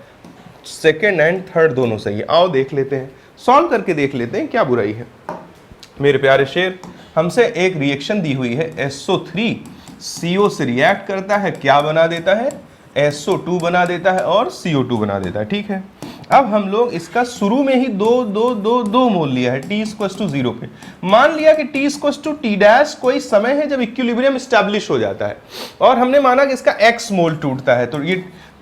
सेकेंड एंड थर्ड दोनों सही है। आओ देख लेते हैं, सॉल्व करके देख लेते हैं क्या बुराई है। मेरे प्यारे शेर, हमसे एक रिएक्शन दी हुई है, SO3 CO से रिएक्ट करता है, क्या बना देता है? SO2 बना देता है और CO2 बना देता है। ठीक है, अब हम लोग इसका शुरू में ही दो मोल लिया है, t इक्वल टू 0 पे। मान लिया कि t equal to t dash कोई समय है जब इक्विलिब्रियम एस्टैब्लिश हो जाता है, और हमने माना कि इसका x मोल टूटता है। तो ये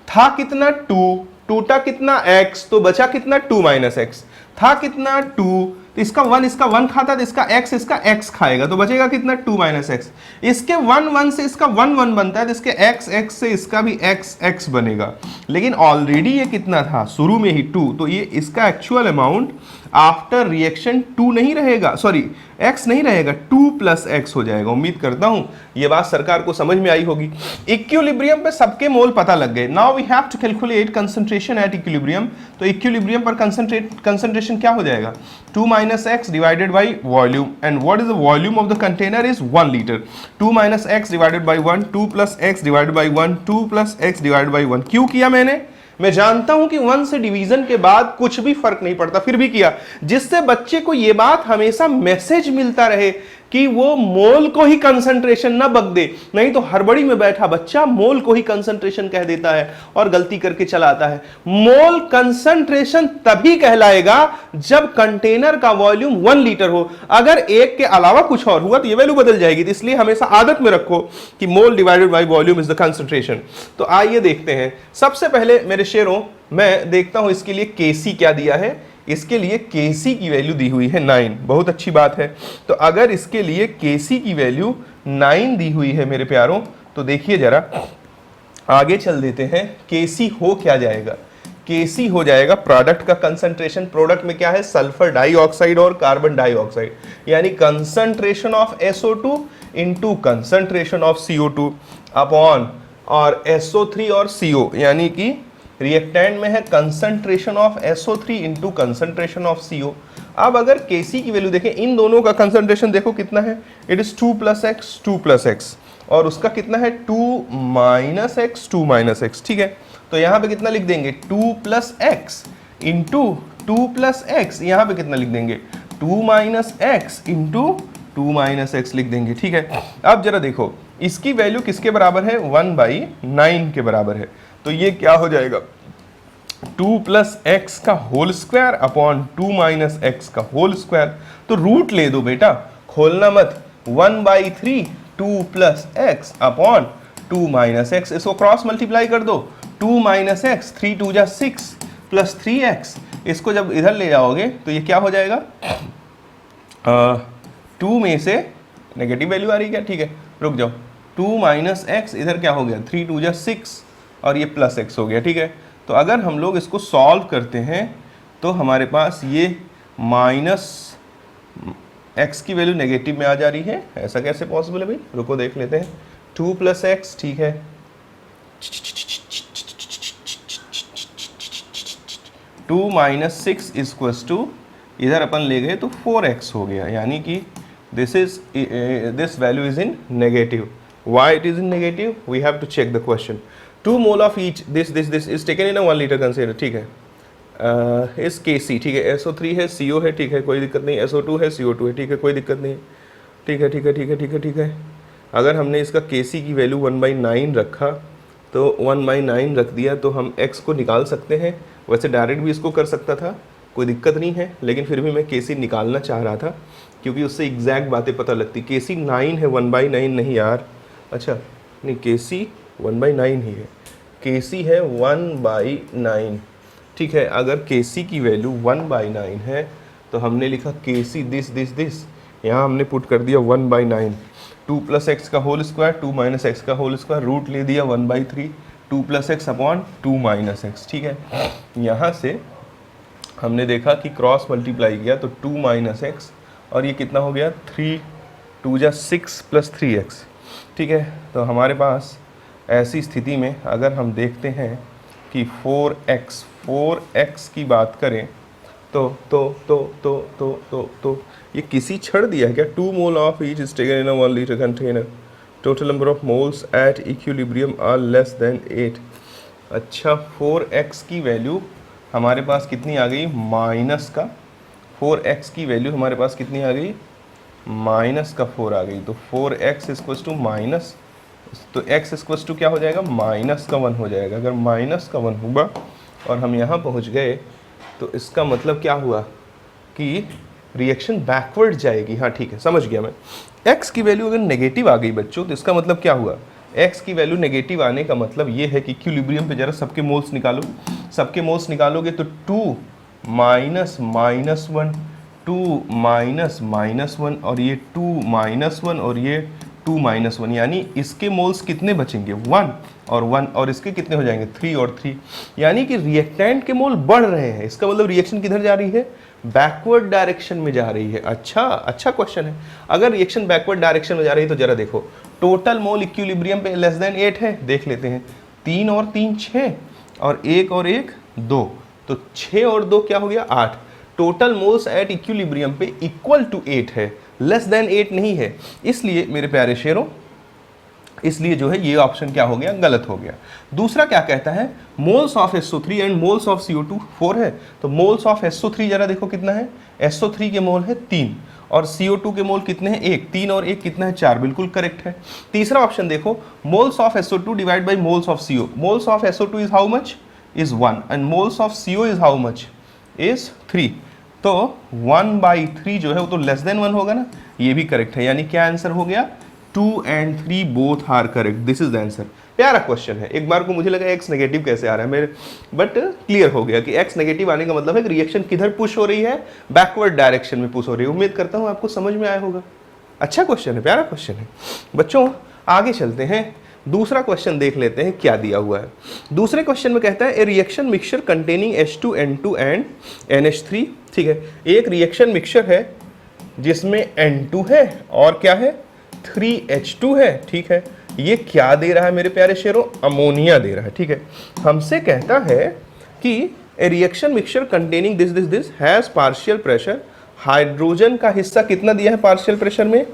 था कितना? 2, टूटा कितना? x, तो बचा कितना? 2 माइनस एक्स। था कितना? 2, तो इसका 1 खाता, तो इसका x खाएगा, तो बचेगा कितना? 2 माइनस एक्स। इसके 1 से इसका 1 बनता है, तो इसके x से इसका भी x बनेगा। लेकिन ऑलरेडी ये कितना था? शुरू में ही 2, तो ये इसका एक्चुअल अमाउंट आफ्टर रिएक्शन 2 नहीं रहेगा, सॉरी x नहीं रहेगा, 2 प्लस x हो जाएगा। उम्मीद करता हूं ये बात सरकार को समझ में आई होगी। इक्विलिब्रियम पे सबके मोल पता लग गए। Now we have to calculate concentration at equilibrium. तो इक्विलिब्रियम पर कंसंट्रेशन क्या हो जाएगा? 2 minus x divided by volume, and what is the volume of the container? Is 1 litre. 2 minus x divided by 1, 2 plus x divided by 1, 2 plus x divided by 1। क्यों किया मैंने? मैं जानता हूं कि 1 से डिवीजन के बाद कुछ भी फर्क नहीं पड़ता, फिर भी किया, जिससे बच्चे को यह बात हमेशा मैसेज मिलता रहे कि वो मोल को ही कंसंट्रेशन ना बक दे। नहीं तो हड़बड़ी में बैठा बच्चा मोल को ही कंसंट्रेशन कह देता है और गलती करके चला आता है। मोल कंसंट्रेशन तभी कहलाएगा जब कंटेनर का वॉल्यूम 1 लीटर हो। अगर एक के अलावा कुछ और हुआ तो ये वैल्यू बदल जाएगी। तो इसलिए हमेशा आदत में रखो कि मोल divided by volume is the concentration. तो आइए देखते हैं। सबसे पहले मेरे शेरों, मैं देखता हूं इसके लिए Kc क्या दिया है। इसके लिए Kc की वैल्यू दी हुई है 9, बहुत अच्छी बात है। तो अगर इसके लिए Kc की वैल्यू 9 दी हुई है मेरे प्यारों, तो देखिए जरा आगे चल देते हैं। Kc हो क्या जाएगा? Kc हो जाएगा प्रोडक्ट का कंसंट्रेशन। प्रोडक्ट में क्या है? सल्फर डाइऑक्साइड और कार्बन डाइऑक्साइड, यानी concentration of SO2 into concentration of CO2 upon और SO3 और CO, यानी कि रिएक्टेंट में है concentration of SO3 into concentration of CO। अब अगर Kc की वैल्यू देखें, इन दोनों का कंसंट्रेशन देखो कितना है? इट इज 2 प्लस एक्स, और उसका कितना है? 2 माइनस एक्स। ठीक है, तो यहां पे कितना लिख देंगे? 2 plus x into 2 plus x. यहां पे कितना लिख देंगे? 2 minus x into 2 minus x लिख देंगे। ठीक है, अब जरा देखो इसकी वैल्यू किसके बराबर है? 1/9 के बराबर है। तो ये क्या हो जाएगा? 2 प्लस एक्स का whole square upon 2 minus x का होल स्क्वायर। तो रूट ले दो बेटा, खोलना मत। 1/3 2 plus x upon 2 minus x, इसको क्रॉस मल्टीप्लाई कर दो। 2 माइनस एक्स, 3 2 जा 6 प्लस 3x, इसको जब इधर ले जाओगे तो ये क्या हो जाएगा? 2 में से नेगेटिव वैल्यू आ रही है क्या? ठीक है, रुक जाओ। 2 माइनस एक्स, इधर क्या हो गया? 3 2 जा 6 और ये प्लस एक्स हो गया। ठीक है, तो अगर हम लोग इसको सॉल्व करते हैं तो हमारे पास ये माइनस एक्स की वैल्यू नेगेटिव में आ जा रही है। ऐसा कैसे पॉसिबल है भाई? रुको देख लेते हैं। 2 प्लस एक्स, ठीक है, 2 माइनस 6 इक्वल्स टू, इधर अपन ले गए तो 4x हो गया, यानी कि this value is in negative. Why it is in negative? We have to check the question. 2 mole of each this is taken in a 1 liter consider, ठीक है. इस Kc, ठीक है, SO3 है, CO है, ठीक है, कोई दिक्कत नहीं, SO2 है, CO2 है, ठीक है, कोई दिक्कत नहीं, ठीक है, ठीक है, ठीक है, ठीक है, ठीक है. अगर हमने इसका Kc की वैल्यू 1/9 रखा तो 1/9 रख दिया तो हम x को निकाल सकते हैं. वैसे डायरेक्ट भी इसको कर सकता था, कोई दिक्कत नहीं है, लेकिन फिर भी मैं Kc निकालना चाह रहा था क्योंकि उससे एग्जैक्ट बातें पता लगती. Kc 9 है, 1/9 नहीं यार. अच्छा नहीं, Kc 1/9 ही है, Kc है 1/9, ठीक है. अगर Kc की वैल्यू 1/9 है तो हमने लिखा Kc दिस, यहाँ हमने पुट कर दिया 1/9. 2 + x का होल स्क्वायर, 2 - x का होल स्क्वायर, रूट ले दिया 1/3, 2 + x अपॉन 2 - x, ठीक है. यहाँ से हमने देखा कि क्रॉस मल्टीप्लाई किया तो 2 - x और ये कितना हो गया 3 2 = 6 + 3x, ठीक है. तो हमारे पास ऐसी स्थिति में अगर हम देखते हैं कि 4x की बात करें तो ये किसी छड़ दिया है क्या? 2 mole of each is taken in a 1 liter container. Total number of moles at equilibrium are less than 8. अच्छा, 4x की वैल्यू हमारे पास कितनी आ गई? माइनस का 4x की वैल्यू हमारे पास कितनी आ गई? माइनस का 4 आ गई. तो 4x इक्वल्स टू माइनस, तो x इक्वल्स टू क्या हो जाएगा? माइनस का 1 हो जाएगा. अगर माइनस का 1 हुआ और हम यहाँ पहुँच गए तो इसका मतलब क्या हुआ कि रिएक्शन बैकवर्ड जाएगी. हाँ ठीक है, समझ गया मैं. x की वैल्यू अगर नेगेटिव आ गई बच्चों तो इसका मतलब क्या हुआ? x की वैल्यू नेगेटिव आने का मतलब ये है कि इक्विलिब्रियम पे जरा सबके मोल्स निकालो. सबके मोल्स निकालोगे तो 2 - -1, 2 - -1 और ये 2 - 1 और ये 2 - 1, यानी इसके मोल्स कितने बचेंगे? 1 और 1, और इसके कितने हो जाएंगे? 3 और 3. यानी कि रिएक्टेंट के मोल बढ़ रहे हैं. इसका मतलब रिएक्शन किधर जा रही है? बैकवर्ड डायरेक्शन में जा रही है. अच्छा क्वेश्चन है. अगर रिएक्शन बैकवर्ड डायरेक्शन में जा रही है तो जरा देखो, टोटल मोल इक्विलिब्रियम पे लेस देन 8 है. देख लेते हैं, 3 और 3 6 और 1 और 1 2, तो 6 और 2 क्या हो गया? 8. टोटल मोल्स एट इक्विलिब्रियम पे इक्वल टू 8 है, लेस देन 8 नहीं है. इसलिए मेरे प्यारे शेरों, इसलिए जो है ये ऑप्शन क्या हो गया? गलत हो गया. दूसरा क्या कहता है? Moles of SO3 and moles of CO2 4 है. तो मोल्स ऑफ SO3 जरा देखो कितना है? SO3 के मोल है 3 और CO2 के मोल कितने हैं? 1. 3 और 1 कितना है? 4. बिल्कुल करेक्ट है. तीसरा ऑप्शन देखो, moles of SO2 divide by moles of CO. Moles of SO2 is how much? Is 1 and moles of CO is how much? Is 3. तो 1/3 जो है वो तो लेस देन 1 होगा ना. ये भी करेक्ट है. यानी क्या आंसर हो गया? 2 and 3 both are correct. This is the answer. प्यारा क्वेश्चन है. एक बार को मुझे लगा x नेगेटिव कैसे आ रहा है मेरे, बट क्लियर हो गया कि x नेगेटिव आने का मतलब है कि रिएक्शन किधर पुश हो रही है? बैकवर्ड डायरेक्शन में पुश हो रही है. उम्मीद करता हूँ आपको समझ में आया होगा. अच्छा क्वेश्चन है, प्यारा क्वेश्चन है. बच्चों आगे चलते हैं, दूसरा क्वेश्चन देख लेते हैं क्या दिया हुआ है. दूसरे क्वेश्चन में कहता है ए reaction mixture containing H2N2 and NH3. ठीक है, एक रिएक्शन मिक्सचर है जिसमें N2 है और क्या है? 3H2 है. ठीक है, ये क्या दे रहा है मेरे प्यारे शेरों? अमोनिया दे रहा है. ठीक है, हमसे कहता है कि ए reaction mixture containing this has partial pressure. Hydrogen का हिस्सा कितना दिया है पार्शियल प्रेशर में?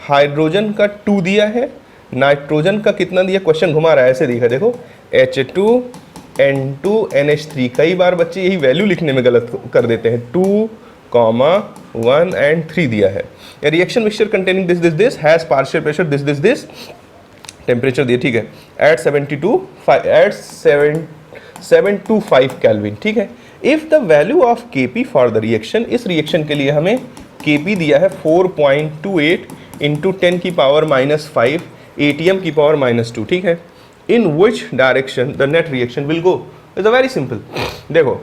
हाइड्रोजन का 2 दिया है. नाइट्रोजन का कितना दिया? क्वेश्चन घुमा रहा है, ऐसे दिखा देखो, H2 N2 NH3. कई बार बच्चे यही वैल्यू लिखने में गलत कर देते हैं. 2, 1 एंड 3 दिया है. A reaction mixture containing this has partial pressure this temperature दिए. ठीक है, at 725 केल्विन. ठीक है, if the value of Kp for the reaction, इस रिएक्शन के लिए हमें Kp दिया है 4.28 इंटू 10 की पावर -5 ATM की पावर -2. ठीक है, in which direction the net reaction will go? Is a very simple. देखो,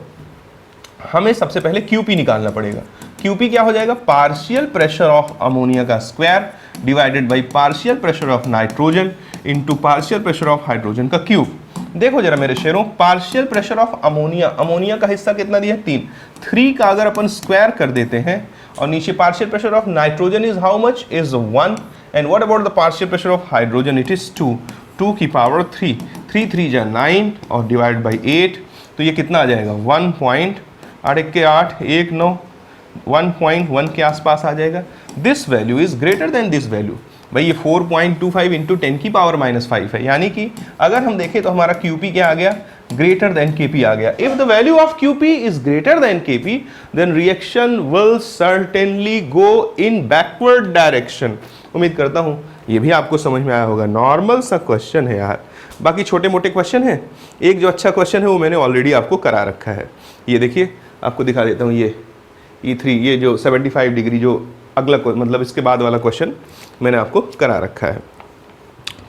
हमें सबसे पहले Qp निकालना पड़ेगा. Qp क्या हो जाएगा? पार्शियल प्रेशर ऑफ अमोनिया का square divided by partial pressure of nitrogen into partial pressure of hydrogen का क्यूब. देखो जरा मेरे शेरों, partial pressure of ammonia, ammonia का हिस्सा कितना दिया है? 3 का अगर अपन स्क्वायर कर देते हैं और नीचे partial pressure of nitrogen is how much? Is 1. And what about the partial pressure of hydrogen? It is 2 की पावर 3. 3 3 जा 9 और डिवाइड बाई 8, तो ये कितना आ जाएगा? 1.8 1 9 1.1 के आसपास आ जाएगा। This value is greater then this value. भाई ये 4.25 इंटू 10 की पावर -5 है, यानी कि अगर हम देखें तो हमारा QP क्या आ गया, ग्रेटर देन KP आ गया। If the value of QP is greater than KP then reaction will certainly go in backward direction. उम्मीद करता हूं ये भी आपको समझ में आया होगा। नॉर्मल सा क्वेश्चन है यार, बाकी छोटे मोटे क्वेश्चन हैं। एक जो अच्छा क्वेश्चन है वो मैंने ऑलरेडी आपको करा रखा है। ये देखिए आपको दिखा देता हूँ, ये E3 ये जो 75 डिग्री जो अगला मतलब इसके बाद वाला क्वेश्चन मैंने आपको करा रखा है।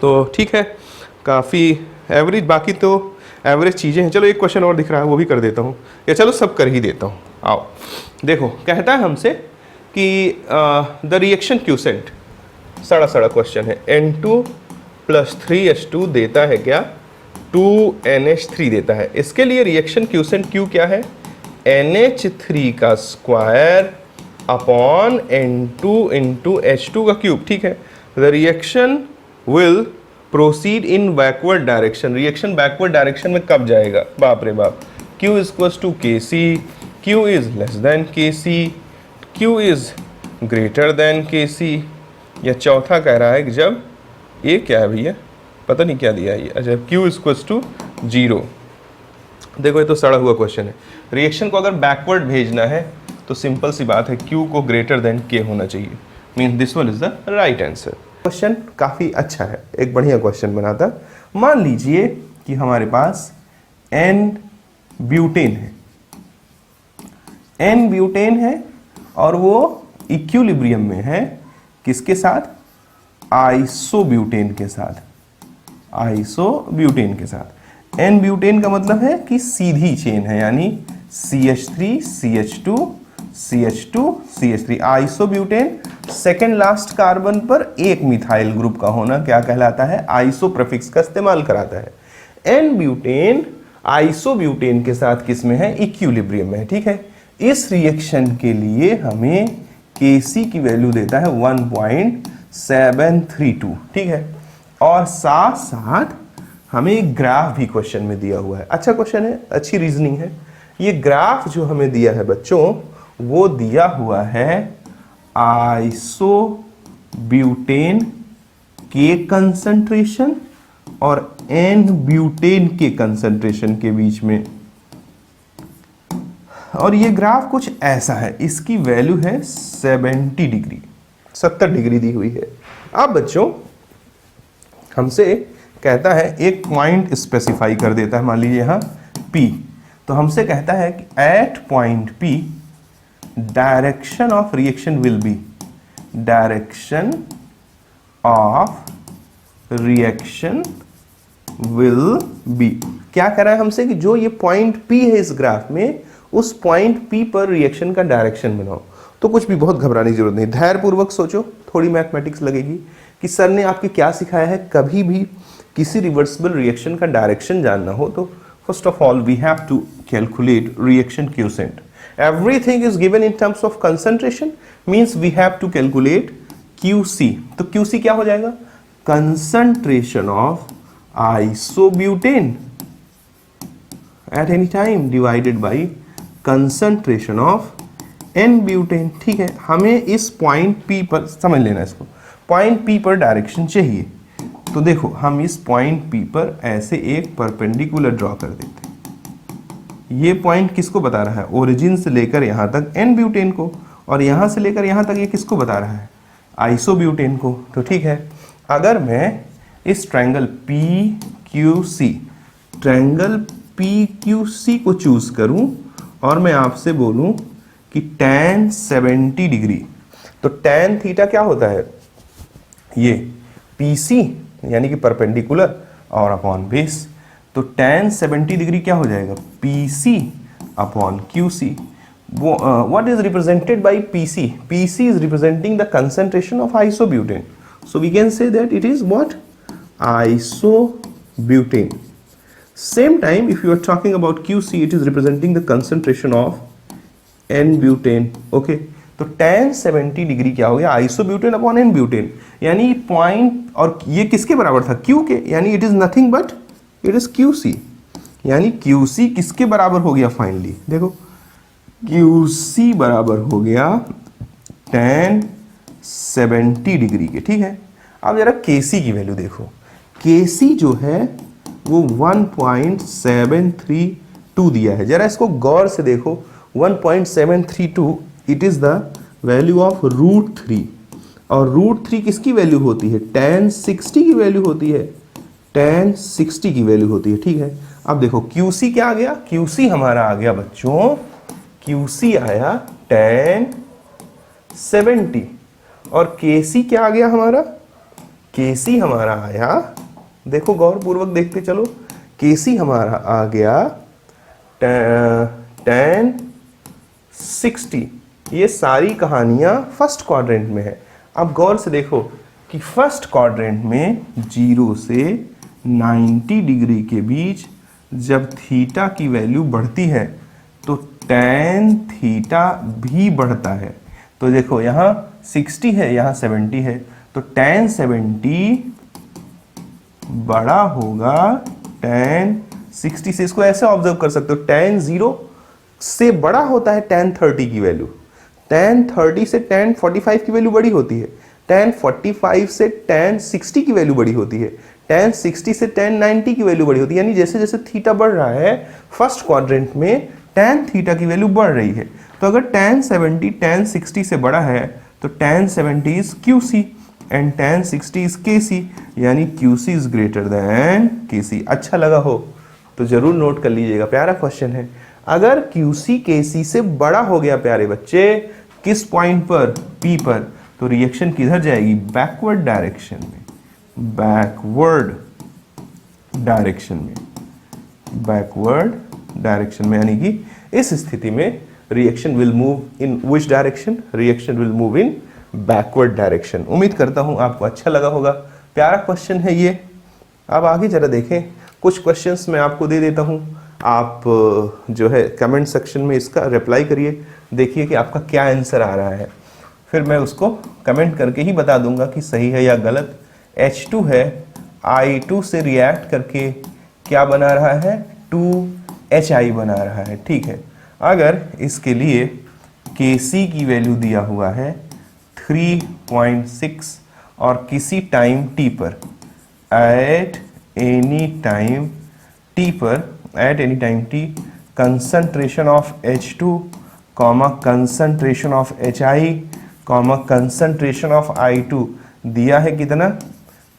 तो ठीक है, काफ़ी एवरेज, बाकी तो एवरेज चीज़ें हैं। चलो एक क्वेश्चन और दिख रहा है वो भी कर देता हूँ, या चलो सब कर ही देता हूँ। आओ देखो, कहता है हमसे कि द रिएक्शन क्यूसेंट, सड़ा सड़ा क्वेश्चन है, N2 + 3H2 देता है क्या, 2NH3 देता है। इसके लिए रिएक्शन क्यूसेंट Q क्या है, NH3 का square upon N2 into H2 का क्यूब। ठीक है, the reaction will proceed in backward direction. Reaction backward direction में कब जाएगा, बाप रे बाप। Q = KC, Q is less than KC, Q is greater then KC। या चौथा कह रहा है कि जब ये क्या है भैया, पता नहीं क्या दिया है ये, अच्छा Q = 0। देखो ये तो सड़ा हुआ क्वेश्चन है। रिएक्शन को अगर बैकवर्ड भेजना है तो सिंपल सी बात है, Q को ग्रेटर देन K होना चाहिए। Mean this one is the right answer. Question काफ़ी अच्छा है, एक बढ़िया क्वेश्चन बनाता। मान लीजिए कि हमारे पास N ब्यूटेन है, N ब्यूटेन है और वो इक्विलिब्रियम में है किसके साथ, आइसोब्यूटेन के साथ, आइसोब्यूटेन के साथ। N ब्यूटेन का मतलब है कि सीधी चेन है, यानी CH3 CH2 CH2 CH3। Isobutane second last carbon पर एक मिथाइल ग्रुप का होना क्या कहलाता है, आइसो प्रीफिक्स का इस्तेमाल कराता है। N ब्यूटेन आइसोब्यूटेन के साथ किस में है, इक्विलिब्रियम में है। ठीक है, इस रिएक्शन के लिए हमें Kc की वैल्यू देता है 1.732। ठीक है, और साथ साथ हमें एक ग्राफ भी क्वेश्चन में दिया हुआ है। अच्छा क्वेश्चन है, अच्छी रीजनिंग है। ये ग्राफ जो हमें दिया है बच्चों, वो दिया हुआ है आइसोब्यूटेन के कंसंट्रेशन और N ब्यूटेन के कंसंट्रेशन के बीच में। और ये ग्राफ कुछ ऐसा है, इसकी वैल्यू है 70 डिग्री, 70 डिग्री दी हुई है। अब बच्चों हमसे कहता है एक पॉइंट स्पेसिफाई कर देता है, मान लीजिए यहाँ P। तो हमसे कहता है कि at point P direction of reaction will be, direction of reaction will be. क्या कह रहा है हमसे कि जो ये पॉइंट P है इस ग्राफ में, उस पॉइंट P पर रिएक्शन का डायरेक्शन बनाओ। तो कुछ भी बहुत घबराने की जरूरत नहीं, धैर्य पूर्वक सोचो, थोड़ी मैथमेटिक्स लगेगी कि सर ने आपके क्या सिखाया है। कभी भी किसी रिवर्सिबल रिएक्शन का डायरेक्शन जानना हो तो first of all we have to calculate reaction quotient. Everything is given in terms of concentration, means we have to calculate QC। तो QC क्या हो जाएगा, concentration of isobutane at any time divided by concentration of N butane. ठीक है, हमें इस point P पर, समझ लेना इसको, पॉइंट P पर डायरेक्शन चाहिए। तो देखो हम इस पॉइंट P पर ऐसे एक परपेंडिकुलर ड्रॉ कर देते हैं। ये पॉइंट किसको बता रहा है, ओरिजिन से लेकर यहाँ तक N ब्यूटेन को, और यहाँ से लेकर यहाँ तक ये किसको बता रहा है, आइसोब्यूटेन को। तो ठीक है, अगर मैं इस ट्रायंगल PQC, ट्रायंगल PQC को चूज करूं और मैं आपसे बोलूं कि tan 70 डिग्री, तो tan थीटा क्या होता है, ये PC यानी कि परपेंडिकुलर और अपॉन बेस। तो tan 70 डिग्री क्या हो जाएगा, PC upon QC। What is represented by PC? PC is representing the concentration of isobutane. So we can say that it is what? Isobutane. Same time, if you are talking about QC, it is representing the concentration of N-butane. Okay. तो tan 70 degree क्या हो गया, isobutane upon N butane, यानी point, और ये किसके बराबर था, Q के, यानी it is nothing but it is QC। यानी QC किसके बराबर हो गया फाइनली, देखो QC बराबर हो गया tan 70 डिग्री के, ठीक है। अब जरा KC की वैल्यू देखो, KC जो है वो 1.732 दिया है। जरा इसको गौर से देखो, 1.732 it is the value of √3, और √3 किसकी वैल्यू होती है? tan 60 की वैल्यू होती है, tan 60 की वैल्यू होती है, ठीक है। अब देखो QC क्या आ गया? QC हमारा आ गया बच्चों, QC आया tan 70, और KC क्या आ गया हमारा? KC हमारा आया, देखो गौर पूर्वक देखते चलो, KC हमारा आ गया tan 60। ये सारी कहानियां फर्स्ट क्वाड्रेंट में है। अब गौर से देखो कि फर्स्ट क्वाड्रेंट में 0 से 90 डिग्री के बीच जब थीटा की वैल्यू बढ़ती है तो tan थीटा भी बढ़ता है। तो देखो यहाँ 60 है, यहाँ 70 है, तो tan 70 बड़ा होगा tan 60 से। इसको ऐसे ऑब्जर्व कर सकते हो, tan 0 से बड़ा होता है tan 30 की वैल्यू, tan 30 से tan 45 की वैल्यू बड़ी होती है, tan 45 से tan 60 की वैल्यू बड़ी होती है, tan 60 से tan 90 की वैल्यू बड़ी होती है। यानी जैसे जैसे थीटा बढ़ रहा है फर्स्ट क्वाड्रेंट में tan थीटा की वैल्यू बढ़ रही है। तो अगर tan 70 tan 60 से बड़ा है तो tan 70 is QC and tan 60 is KC, यानी QC is greater then KC। अच्छा लगा हो तो जरूर नोट कर लीजिएगा, प्यारा क्वेश्चन है। अगर QC KC से बड़ा हो गया प्यारे बच्चे, किस पॉइंट पर? P पर, तो रिएक्शन किधर जाएगी? बैकवर्ड डायरेक्शन में, बैकवर्ड डायरेक्शन में, बैकवर्ड डायरेक्शन में। यानी कि इस स्थिति में reaction will move in which direction? Reaction will move in backward direction. उम्मीद करता हूं आपको अच्छा लगा होगा, प्यारा क्वेश्चन है ये। अब आगे जरा देखें, कुछ क्वेश्चंस मैं आपको दे देता हूं, आप जो है कमेंट सेक्शन में इसका रिप्लाई करिए, देखिए कि आपका क्या आंसर आ रहा है, फिर मैं उसको कमेंट करके ही बता दूंगा कि सही है या गलत। H2 है, I2 से रिएक्ट करके क्या बना रहा है? 2HI बना रहा है, ठीक है। अगर इसके लिए KC की वैल्यू दिया हुआ है 3.6 और किसी टाइम t पर, एट एनी टाइम t पर, eight any time t, concentration of H2 comma concentration of HI comma concentration of I2 दिया है कितना?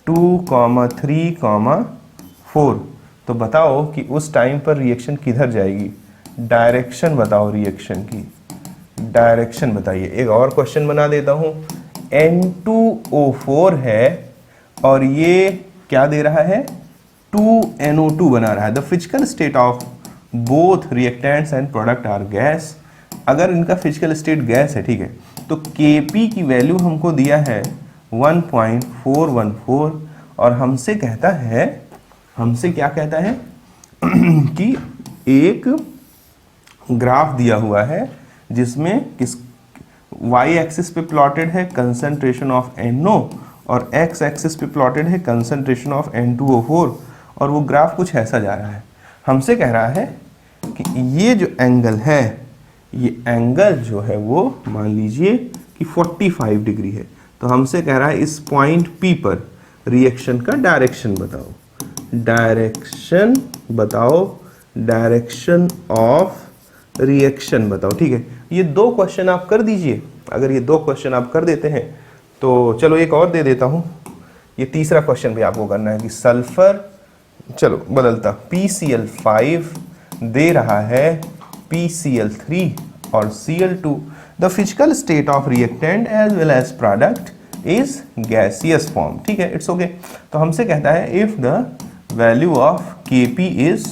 2,3,4। तो बताओ कि उस टाइम पर रिएक्शन किधर जाएगी? डायरेक्शन बताओ, रिएक्शन की डायरेक्शन बताइए। एक और क्वेश्चन बना देता हूं, N2O4 है और ये क्या दे रहा है? 2NO2 बना रहा है। The physical state of both reactants and product are gas. अगर इनका फिजिकल स्टेट गैस है, ठीक है, तो Kp की वैल्यू हमको दिया है 1.414 और हमसे कहता है, हमसे क्या कहता है कि एक ग्राफ दिया हुआ है जिसमें किस y एक्सिस पे प्लॉटेड है कंसंट्रेशन ऑफ NO और x एक्सिस पे प्लॉटेड है कंसंट्रेशन ऑफ N2O4, और वो ग्राफ कुछ ऐसा जा रहा है। हमसे कह रहा है कि ये जो एंगल है, ये एंगल जो है वो मान लीजिए कि 45 डिग्री है। तो हमसे कह रहा है इस पॉइंट P पर रिएक्शन का डायरेक्शन बताओ, डायरेक्शन बताओ, डायरेक्शन ऑफ रिएक्शन बताओ, ठीक है। ये दो क्वेश्चन आप कर दीजिए। अगर ये दो क्वेश्चन आप कर देते हैं तो चलो एक और दे देता हूं, ये तीसरा क्वेश्चन भी आपको करना है कि सल्फर, चलो बदलता, PCl5 दे रहा है PCl3 और Cl2। The physical state of reactant as well as product is gaseous form, ठीक है, इट्स ओके। तो हमसे कहता है if the value of Kp is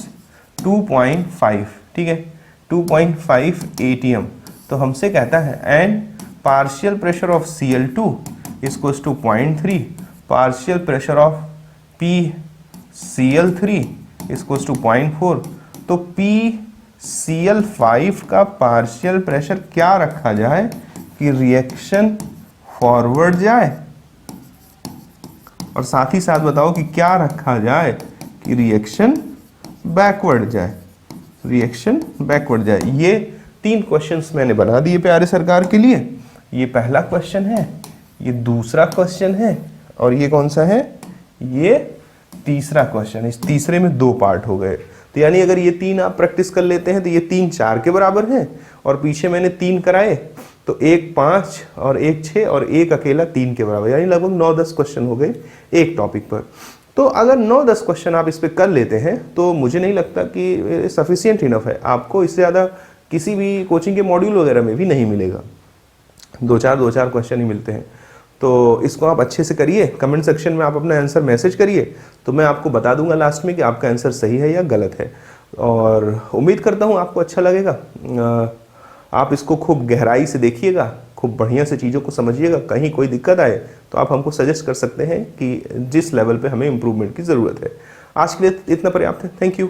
2.5, ठीक है, 2.5 atm, तो हमसे कहता है and partial pressure of Cl2 equals to 0.3, partial pressure of PCl3 equals to 0.4। तो PCl5 का पार्शियल प्रेशर क्या रखा जाए कि रिएक्शन फॉरवर्ड जाए, और साथ ही साथ बताओ कि क्या रखा जाए कि रिएक्शन बैकवर्ड जाए, रिएक्शन बैकवर्ड जाए। ये 3 क्वेश्चंस मैंने बना दिए प्यारे सरकार के लिए। ये पहला क्वेश्चन है, ये दूसरा क्वेश्चन है, और ये कौन सा है, ये तीसरा क्वेश्चन। इस तीसरे में 2 पार्ट हो गए। तो यानी अगर ये 3 आप प्रैक्टिस कर लेते हैं तो ये 3 4 के बराबर है, और पीछे मैंने 3 कराए तो 1 5 और 1 6 और 1 अकेला 3 के बराबर, यानी लगभग 9-10 क्वेश्चन हो गए एक टॉपिक पर। तो अगर 9-10 क्वेश्चन आप इस पर कर लेते हैं तो मुझे नहीं लगता कि सफिशिएंट इनफ है। आपको इससे ज़्यादा किसी भी कोचिंग के मॉड्यूल वगैरह में भी नहीं मिलेगा, 2-4 क्वेश्चन ही मिलते हैं। तो इसको आप अच्छे से करिए, कमेंट सेक्शन में आप अपना आंसर मैसेज करिए, तो मैं आपको बता दूंगा लास्ट में कि आपका आंसर सही है या गलत है। और उम्मीद करता हूँ आपको अच्छा लगेगा। आप इसको खूब गहराई से देखिएगा, खूब बढ़िया से चीज़ों को समझिएगा। कहीं कोई दिक्कत आए तो आप हमको सजेस्ट कर सकते हैं कि जिस लेवल पे हमें इम्प्रूवमेंट की ज़रूरत है। आज के लिए इतना पर्याप्त है। Thank you.